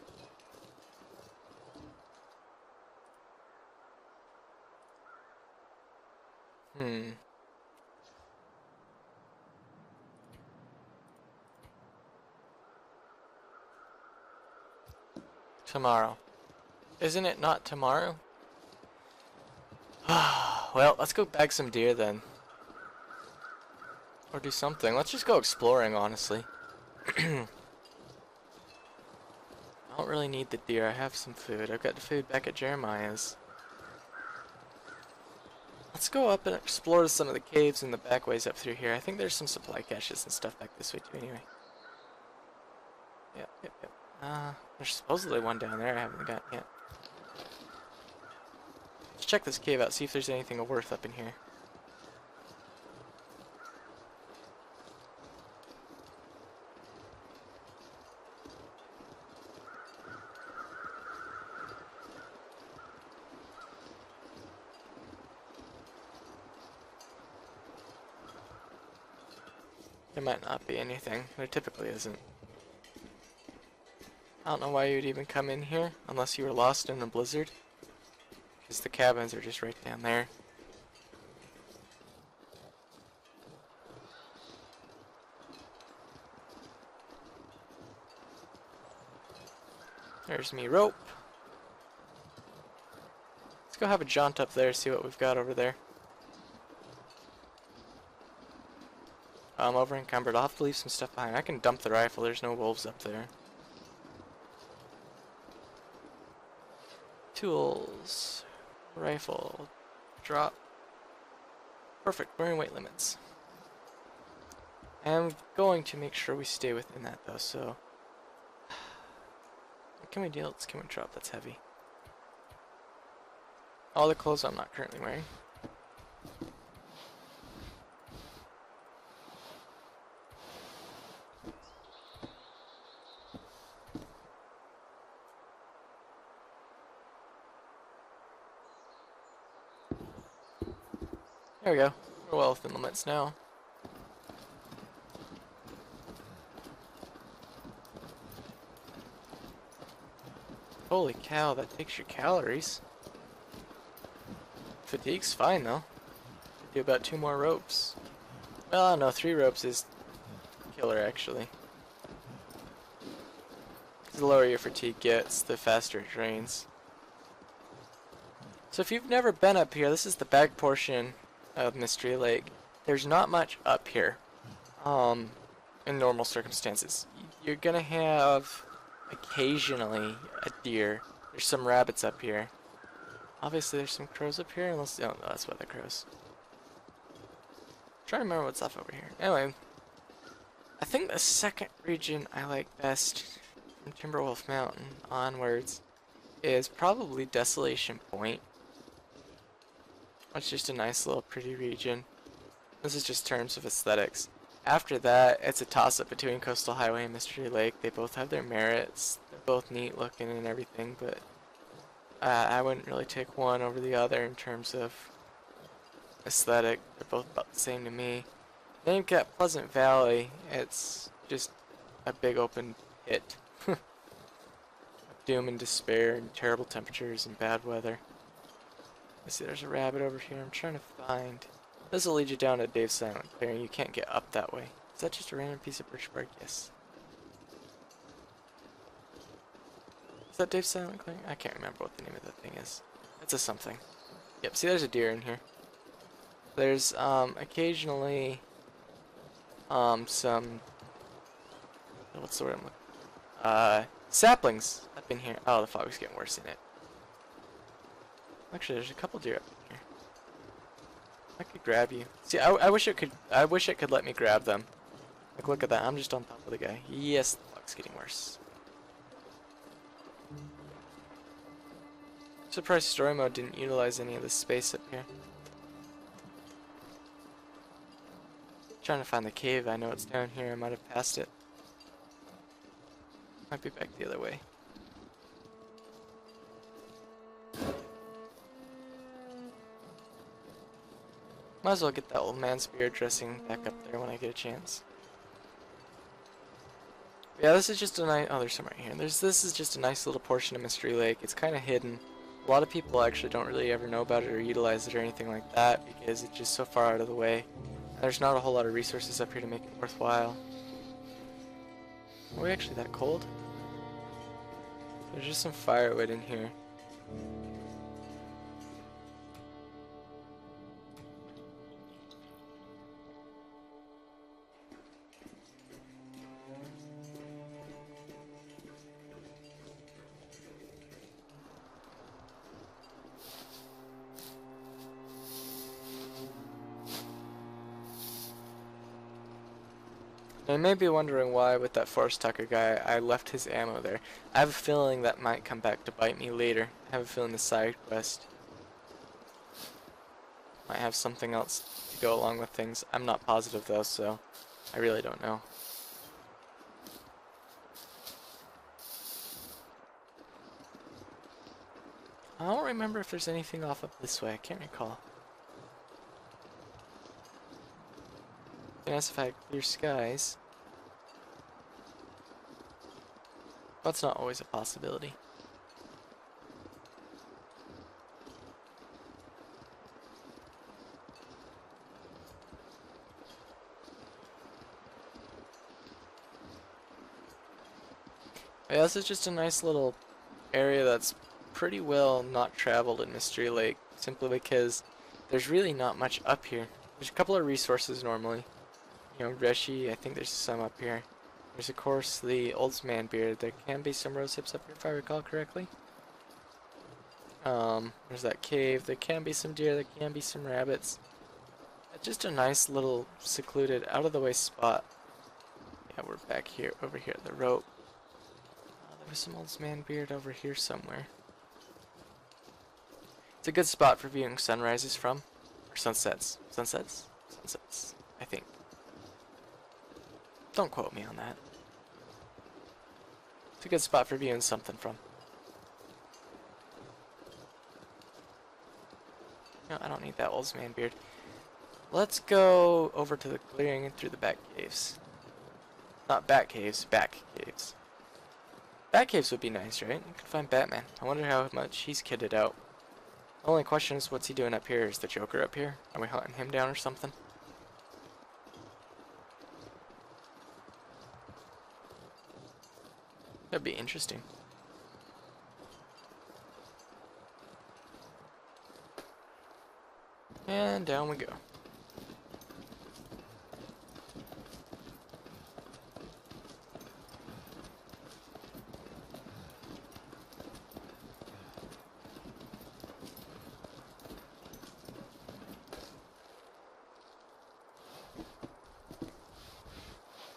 Hmm. Tomorrow. Isn't it not tomorrow? Well, let's go bag some deer then. Or do something. Let's just go exploring, honestly. I don't really need the deer. I have some food. I've got the food back at Jeremiah's. Let's go up and explore some of the caves and the back ways up through here. I think there's some supply caches and stuff back this way too anyway. Yep. There's supposedly one down there I haven't gotten yet. Let's check this cave out, see if there's anything of worth up in here. There might not be anything. There typically isn't. I don't know why you'd even come in here unless you were lost in a blizzard. Because the cabins are just right down there. There's me rope. Let's go have a jaunt up there, see what we've got over there. I'm over encumbered. I'll have to leave some stuff behind. I can dump the rifle. There's no wolves up there. Tools. Rifle. Drop. Perfect. We're in weight limits. I'm going to make sure we stay within that though, so... What can we do? Let's come and drop. That's heavy. All the clothes I'm not currently wearing. There we go. We're well within limits now. Holy cow, that takes your calories. Fatigue's fine though. Do about 2 more ropes. Well, I don't know, 3 ropes is killer actually. The lower your fatigue gets, the faster it drains. So if you've never been up here, this is the back portion of Mystery Lake. There's not much up here in normal circumstances. You're gonna have occasionally a deer. There's some rabbits up here. Obviously there's some crows up here, unless, oh no, that's what the crows. Trying to remember what's up over here. Anyway, I think the second region I like best from Timberwolf Mountain onwards is probably Desolation Point. It's just a nice little pretty region. This is just terms of aesthetics. After that, it's a toss-up between Coastal Highway and Mystery Lake. They both have their merits. They're both neat looking and everything, but I wouldn't really take one over the other in terms of aesthetic. They're both about the same to me. Then you've got Pleasant Valley. It's just a big open pit. Doom and despair and terrible temperatures and bad weather. I see there's a rabbit over here I'm trying to find. This will lead you down to Dave's Silent Clearing. You can't get up that way. Is that just a random piece of birch bark? Yes. Is that Dave's Silent Clearing? I can't remember what the name of that thing is. It's a something. Yep, see there's a deer in here. There's occasionally some, what's the word I'm looking for? Saplings up in here. Oh, the fog's getting worse in it. Actually, there's a couple deer up in here. I could grab you. See, I wish it could. I wish it could let me grab them. Like, look at that. I'm just on top of the guy. Yes, the fog's getting worse. Surprised story mode didn't utilize any of this space up here. Trying to find the cave. I know it's down here. I might have passed it. Might be back the other way. Might as well get that old man spear dressing back up there when I get a chance. Yeah, this is just a nice. Oh, there's some right here. This is just a nice little portion of Mystery Lake. It's kind of hidden. A lot of people actually don't really ever know about it or utilize it or anything like that because it's just so far out of the way. There's not a whole lot of resources up here to make it worthwhile. Are we actually that cold? There's just some firewood in here. Now, you may be wondering why with that Forest Tucker guy I left his ammo there. I have a feeling that might come back to bite me later. I have a feeling the side quest might have something else to go along with things. I'm not positive though, so I really don't know. I don't remember if there's anything off up this way. I can't recall. Nice if I had clear skies. That's not always a possibility. Yeah, this is just a nice little area that's pretty well not traveled in Mystery Lake, simply because there's really not much up here. There's a couple of resources normally. You know, Reshi, I think there's some up here. There's of course the Oldsman Beard. There can be some rose hips up here if I recall correctly. There's that cave. There can be some deer. There can be some rabbits. It's just a nice little secluded, out of the way spot. Yeah, we're back here, over here at the rope. There was some Oldsman Beard over here somewhere. It's a good spot for viewing sunrises from, or sunsets. Sunsets, I think. Don't quote me on that. It's a good spot for viewing something from. No, I don't need that Oldsman Beard. Let's go over to the clearing and through the back caves. Not back caves, back caves. Back caves would be nice, right? You could find Batman. I wonder how much he's kitted out. The only question is, what's he doing up here? Is the Joker up here? Are we hunting him down or something? That'd be interesting. And down we go.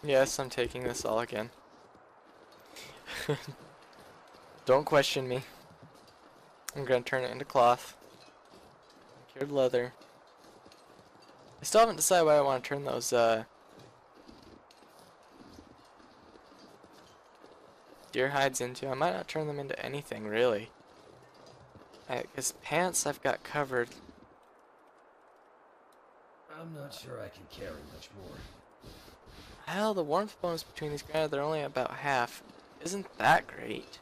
Yes, I'm taking this all again. Don't question me. I'm gonna turn it into cloth. Cured leather. I still haven't decided what I want to turn those deer hides into. I might not turn them into anything really. Because pants I've got covered. I'm not sure I can carry much more. Hell, the warmth bonus between these granted they're only about half. Isn't that great?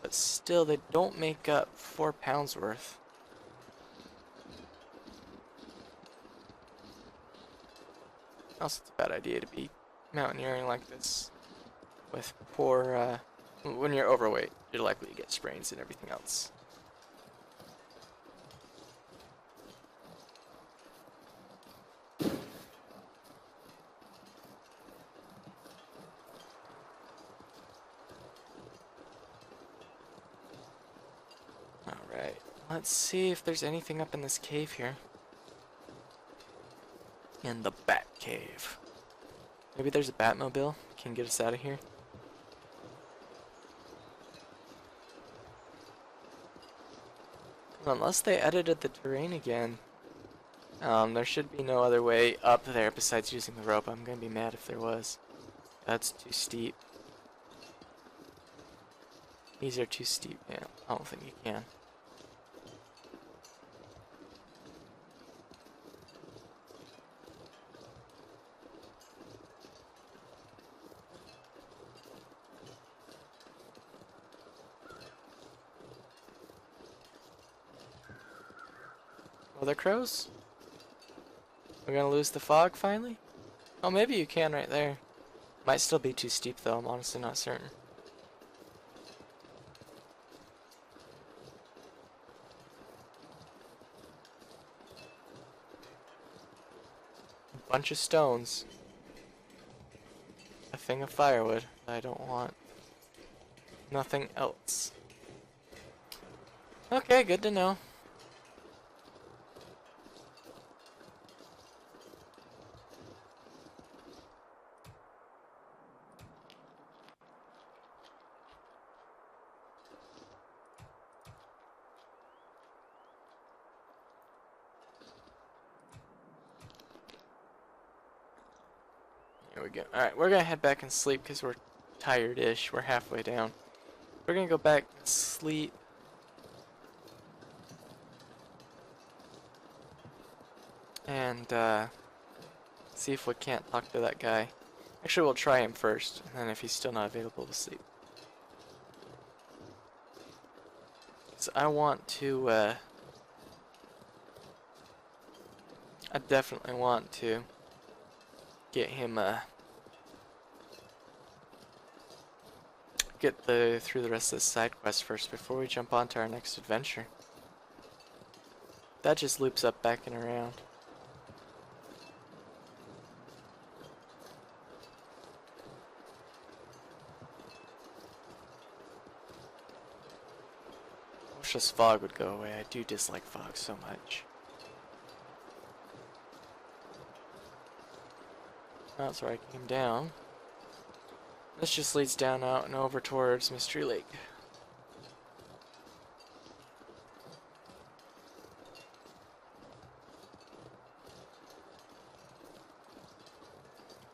But still, they don't make up 4 pounds worth. Also, it's a bad idea to be mountaineering like this with poor, when you're overweight, you're likely to get sprains and everything else. Alright, let's see if there's anything up in this cave here. In the Bat Cave. Maybe there's a Batmobile can get us out of here. Unless they edited the terrain again, there should be no other way up there besides using the rope. I'm gonna be mad if there was. That's too steep. These are too steep, man. I don't think you can. Other crows? We're gonna lose the fog finally? Oh, maybe you can right there. Might still be too steep though, I'm honestly not certain. A bunch of stones. A thing of firewood that I don't want. Nothing else. Okay, good to know. Here we go. Alright, we're gonna head back and sleep because we're tired-ish. We're halfway down. We're gonna go back and sleep. And, see if we can't talk to that guy. Actually, we'll try him first, and then if he's still not available, we'll sleep. So I want to, I definitely want to get him, get through the rest of the side quest first before we jump on to our next adventure. That just loops up back and around. Wish this fog would go away. I do dislike fog so much. That's where I came down. This just leads down out and over towards Mystery Lake.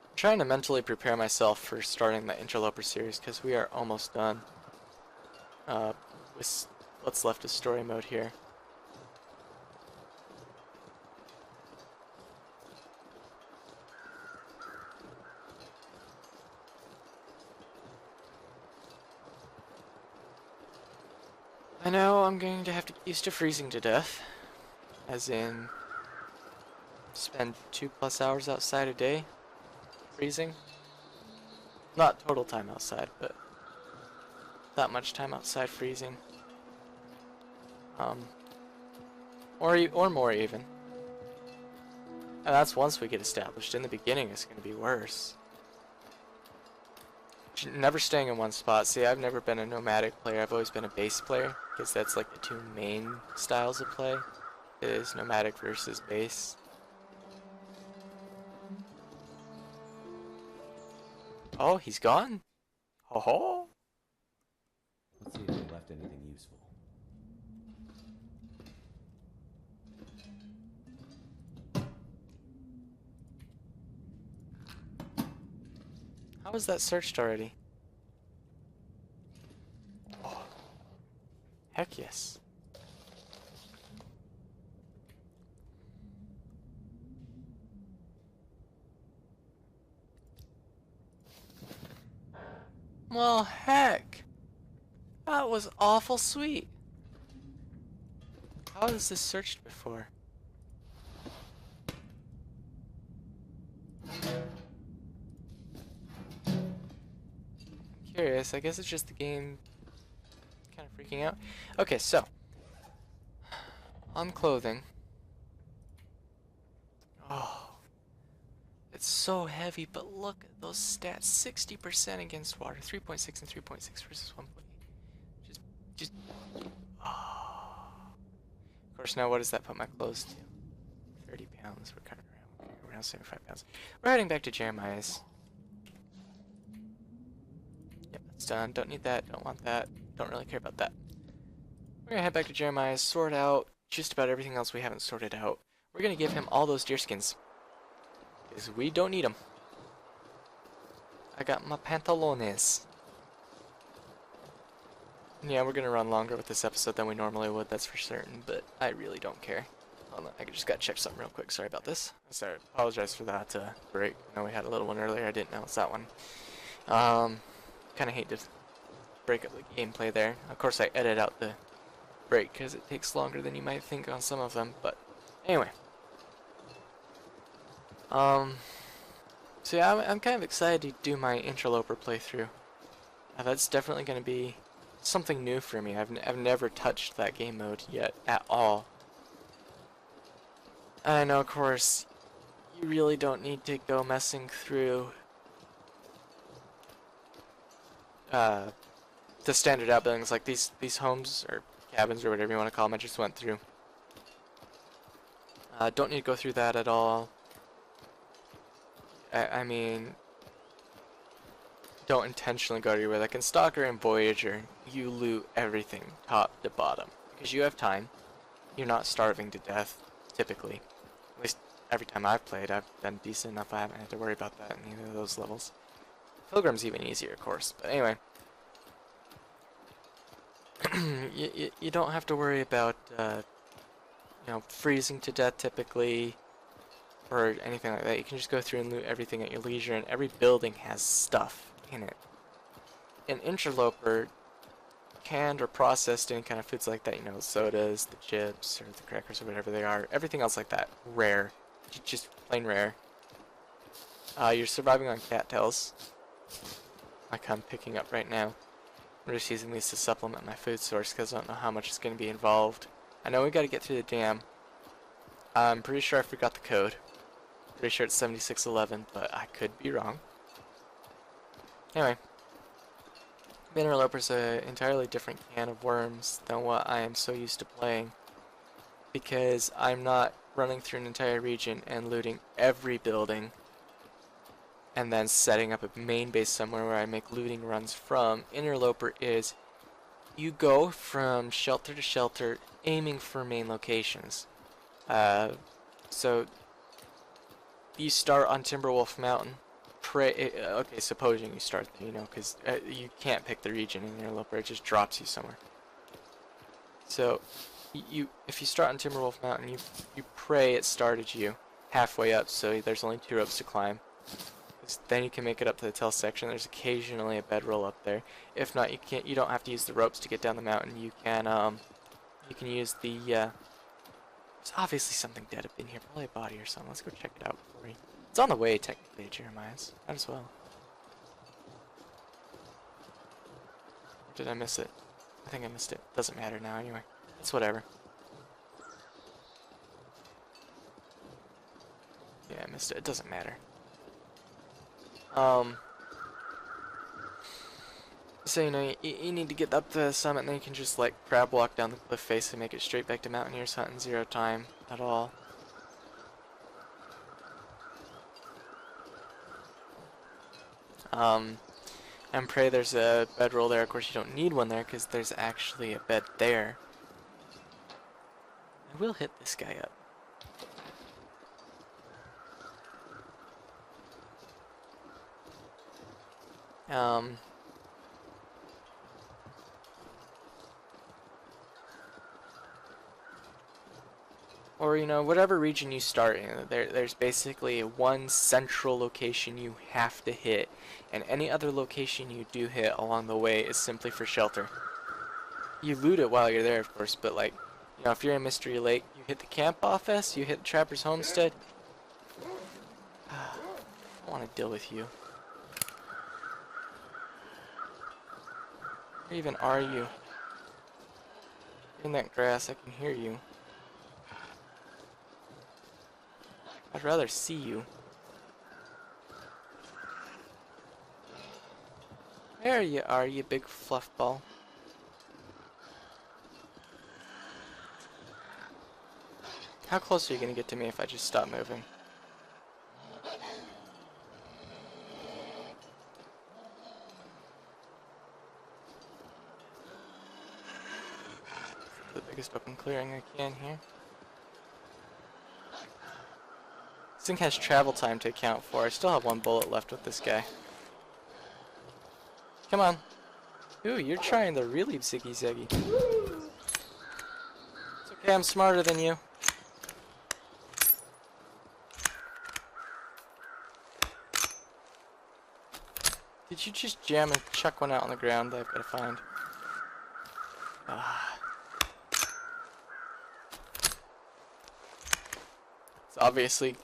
I'm trying to mentally prepare myself for starting the Interloper series because we are almost done with what's left of story mode here. I know I'm going to have to get used to freezing to death, as in spend 2+ hours outside a day freezing. Not total time outside, but that much time outside freezing. Or more even. And that's once we get established. In the beginning it's going to be worse. Never staying in one spot. See, I've never been a nomadic player. I've always been a base player, because that's like the two main styles of play, is nomadic versus base. Oh, he's gone? Ho ho! Let's see if they left anything useful. How was that searched already? Oh. Heck yes. Well, heck. That was awful sweet. How was this searched before? Curious. I guess it's just the game kind of freaking out. Okay, so on clothing. Oh, it's so heavy, but look at those stats: 60% against water, 3.6 and 3.6 versus 1.8. Just. Oh. Of course, now what does that put my clothes to? 30 pounds. We're kind of around 75 pounds. We're heading back to Jeremiah's. It's done. Don't need that. Don't want that. Don't really care about that. We're gonna head back to Jeremiah's, sort out just about everything else we haven't sorted out. We're gonna give him all those deerskins, because we don't need them. I got my pantalones. Yeah, we're gonna run longer with this episode than we normally would, that's for certain, but I really don't care. Hold on, I just gotta check something real quick, sorry about this. Sorry, apologize for that break. I know we had a little one earlier, I didn't know it's that one. Kinda hate to break up the gameplay there. Of course I edit out the break because it takes longer than you might think on some of them, but anyway. So yeah, I'm kind of excited to do my Interloper playthrough. That's definitely going to be something new for me. I've never touched that game mode yet at all. And I know, of course, you really don't need to go messing through the standard outbuildings like these homes or cabins or whatever you want to call them. I just went through. Don't need to go through that at all. I mean, don't intentionally go everywhere. Like in Stalker and Voyager, you loot everything top to bottom because you have time. You're not starving to death, typically. At least every time I've played, I've been decent enough. I haven't had to worry about that in either of those levels. Pilgrim's even easier, of course. But anyway, you don't have to worry about you know, freezing to death typically, or anything like that. You can just go through and loot everything at your leisure, and every building has stuff in it. An Interloper, canned or processed any kind of foods like that, you know, sodas, the chips, or the crackers, or whatever they are, everything else like that, rare. Just plain rare. You're surviving on cattails, like I'm picking up right now. I'm just using these to supplement my food source because I don't know how much is going to be involved. I know we got to get through the dam. I'm pretty sure I forgot the code. Pretty sure it's 7611, but I could be wrong. Anyway, Interloper's an entirely different can of worms than what I am so used to playing, because I'm not running through an entire region and looting every building and then setting up a main base somewhere where I make looting runs from. Interloper is you go from shelter to shelter aiming for main locations. So you start on Timberwolf Mountain. Okay, supposing you start there, you know, because you can't pick the region in Interloper, it just drops you somewhere. So if you start on Timberwolf Mountain, you pray it started you halfway up, so there's only 2 ropes to climb. Then you can make it up to the tail section. There's occasionally a bedroll up there. If not, you don't have to use the ropes to get down the mountain. You can use the there's obviously something dead up in here, probably a body or something. Let's go check it out before we... It's on the way technically, Jeremiah's. Might as well. Or did I miss it? I think I missed it. Doesn't matter now anyway. It's whatever. Yeah, I missed it. It doesn't matter. So, you know, you need to get up to the summit, and then you can just, like, crab walk down the cliff face and make it straight back to Mountaineer's Hut in 0 time at all. And pray there's a bedroll there. Of course, you don't need one there, because there's actually a bed there. I will hit this guy up. Or, you know, whatever region you start in, there's basically one central location you have to hit, and any other location you do hit along the way is simply for shelter. You loot it while you're there, of course, but, like, you know, if you're in Mystery Lake, you hit the camp office, you hit the Trapper's Homestead. I don't want to deal with you. Where even are you? In that grass, I can hear you. I'd rather see you. There you are, you big fluff ball. How close are you gonna get to me if I just stop moving? The biggest open clearing I can here. This thing has travel time to account for. I still have 1 bullet left with this guy. Come on. Ooh, you're trying the really ziggy zaggy. It's okay, I'm smarter than you. Did you just jam and chuck one out on the ground that I've got to find? Ah. It's obviously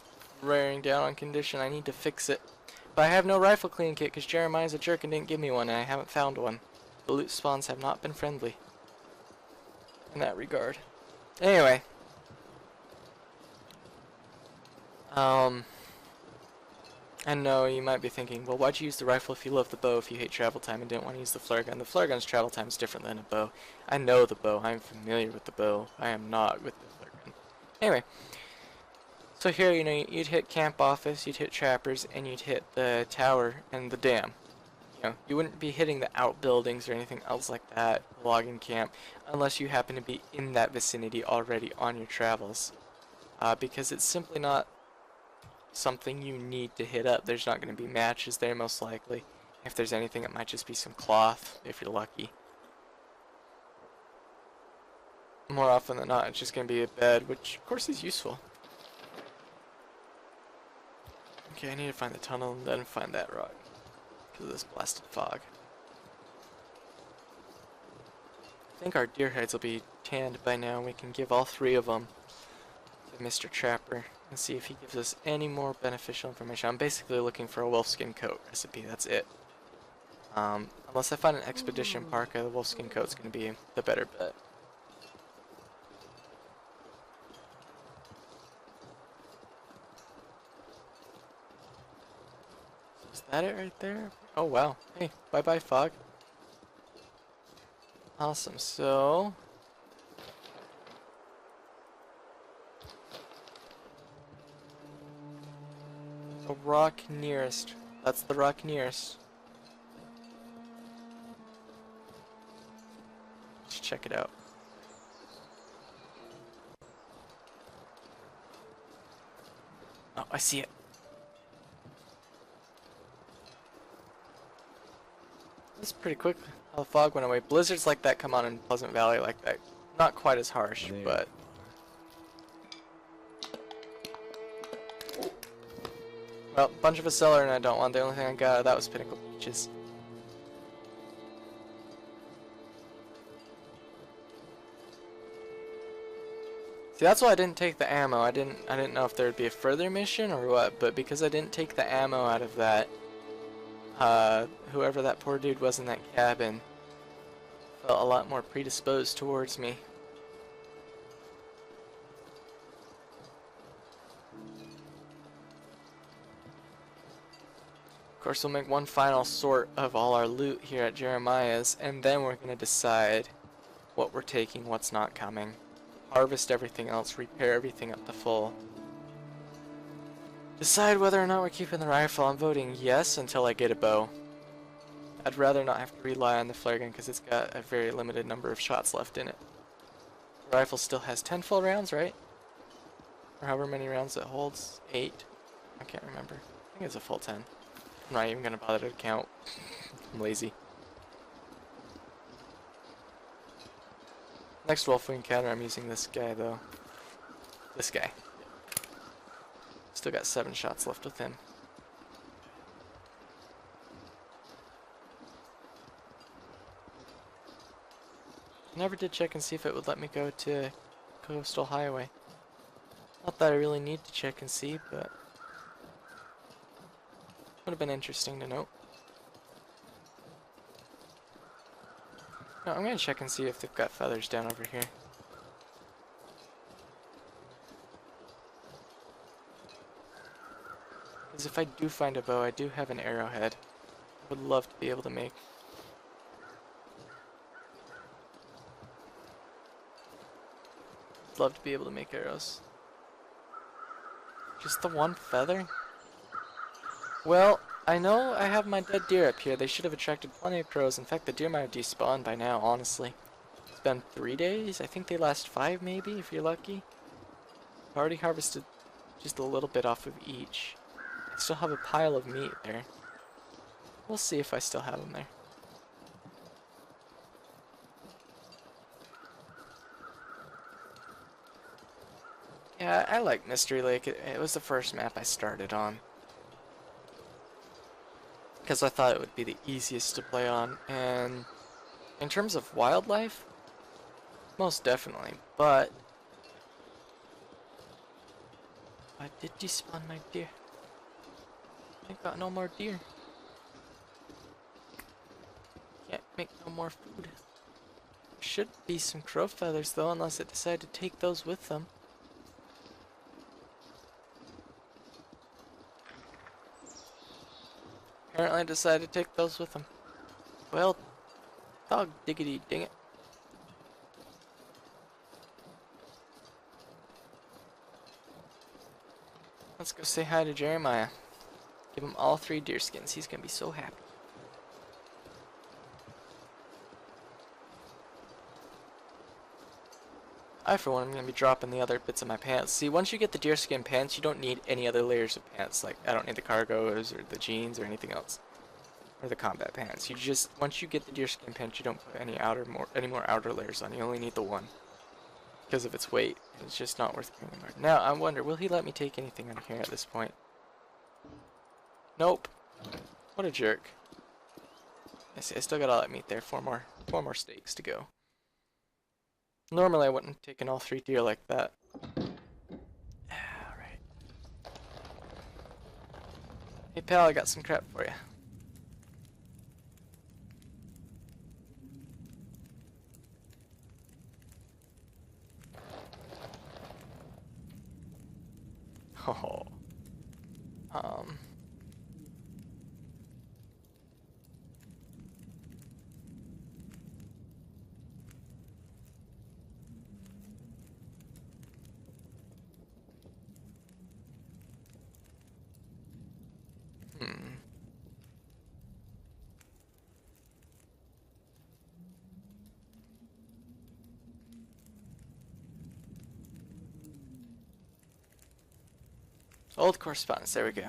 wearing down on condition. I need to fix it. But I have no rifle clean kit because Jeremiah's a jerk and didn't give me one, and I haven't found one. The loot spawns have not been friendly in that regard. Anyway. I know you might be thinking, well, why'd you use the rifle if you love the bow if you hate travel time and didn't want to use the flare gun? The flare gun's travel time is different than a bow. I know the bow. I'm familiar with the bow. I am not with the flare gun. Anyway. So here, you know, you'd hit camp office, you'd hit trappers, and you'd hit the tower and the dam. You know, you wouldn't be hitting the outbuildings or anything else like that, logging camp, unless you happen to be in that vicinity already on your travels. Because it's simply not something you need to hit up. There's not going to be matches there, most likely. If there's anything, it might just be some cloth, if you're lucky. More often than not, it's just going to be a bed, which, of course, is useful. Okay, I need to find the tunnel and then find that rock. Because of this blasted fog. I think our deer hides will be tanned by now. We can give all 3 of them to Mr. Trapper and see if he gives us any more beneficial information. I'm basically looking for a wolfskin coat recipe. That's it. Unless I find an expedition parka, the wolfskin coat's going to be the better bet. Is that it right there? Oh wow. Hey, bye bye fog. Awesome, so... the rock nearest. That's the rock nearest. Let's check it out. Oh, I see it. That's pretty quick how the fog went away. Blizzards like that come on in Pleasant Valley like that. Not quite as harsh, but... well, bunch of a cellar and I don't want. The only thing I got out of that was Pinnacle Beaches. See, that's why I didn't take the ammo. I didn't know if there would be a further mission or what, but because I didn't take the ammo out of that, whoever that poor dude was in that cabin felt a lot more predisposed towards me. Of course, we'll make one final sort of all our loot here at Jeremiah's, and then we're going to decide what we're taking, what's not coming. Harvest everything else, repair everything up to full. Decide whether or not we're keeping the rifle. I'm voting yes until I get a bow. I'd rather not have to rely on the flare gun because it's got a very limited number of shots left in it. The rifle still has 10 full rounds, right? Or however many rounds it holds. 8? I can't remember. I think it's a full 10. I'm not even going to bother to count. I'm lazy. Next wolf we encounter, I'm using this guy though. This guy. Still got 7 shots left with him. Never did check and see if it would let me go to Coastal Highway. Not that I really need to check and see, but would have been interesting to note. No, I'm gonna check and see if they've got feathers down over here. Because if I do find a bow, I do have an arrowhead. I would love to be able to make. I'd love to be able to make arrows. Just the one feather? Well, I know I have my dead deer up here. They should have attracted plenty of crows. In fact, the deer might have despawned by now, honestly. It's been 3 days. I think they last 5 maybe, if you're lucky. I've already harvested just a little bit off of each. I still have a pile of meat there. We'll see if I still have them there. Yeah, I like Mystery Lake. It was the first map I started on. Because I thought it would be the easiest to play on. And in terms of wildlife, most definitely. But I did despawn my deer. I got no more deer. Can't make no more food. Should be some crow feathers though, unless it decided to take those with them. Apparently I decided to take those with them. Well, dog diggity ding it. Let's go say hi to Jeremiah. Give him all 3 deer skins. He's gonna be so happy. I, for one, am going to be dropping the other bits of my pants. See, once you get the deerskin pants, you don't need any other layers of pants. Like, I don't need the cargos or the jeans or anything else. Or the combat pants. You just, once you get the deerskin pants, you don't put any more outer layers on. You only need the one. Because of its weight. It's just not worth carrying anymore. Now, I wonder, will he let me take anything out of here at this point? Nope. What a jerk. I see, I still got all that meat there. 4 more steaks to go. Normally I wouldn't have taken all 3 deer like that. Alright. Hey pal, I got some crap for you. Oh. Old correspondence, there we go.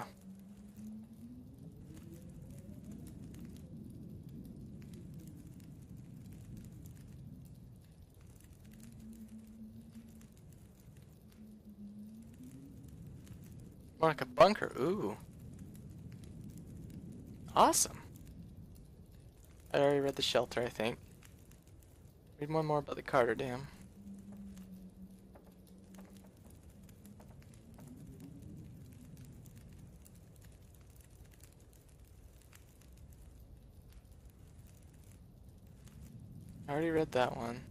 More like a bunker, ooh. Awesome. I already read the shelter, I think. Read one more about the Carter Dam. I already read that one.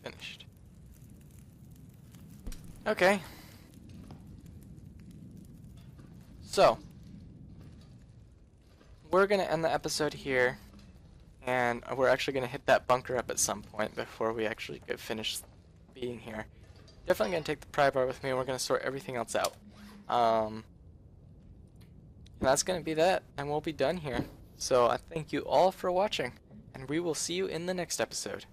Finished. Okay. So, we're gonna end the episode here, and we're actually gonna hit that bunker up at some point before we actually get finished being here. Definitely gonna take the pry bar with me, and we're gonna sort everything else out. And that's gonna be that, and we'll be done here. So I thank you all for watching, and we will see you in the next episode.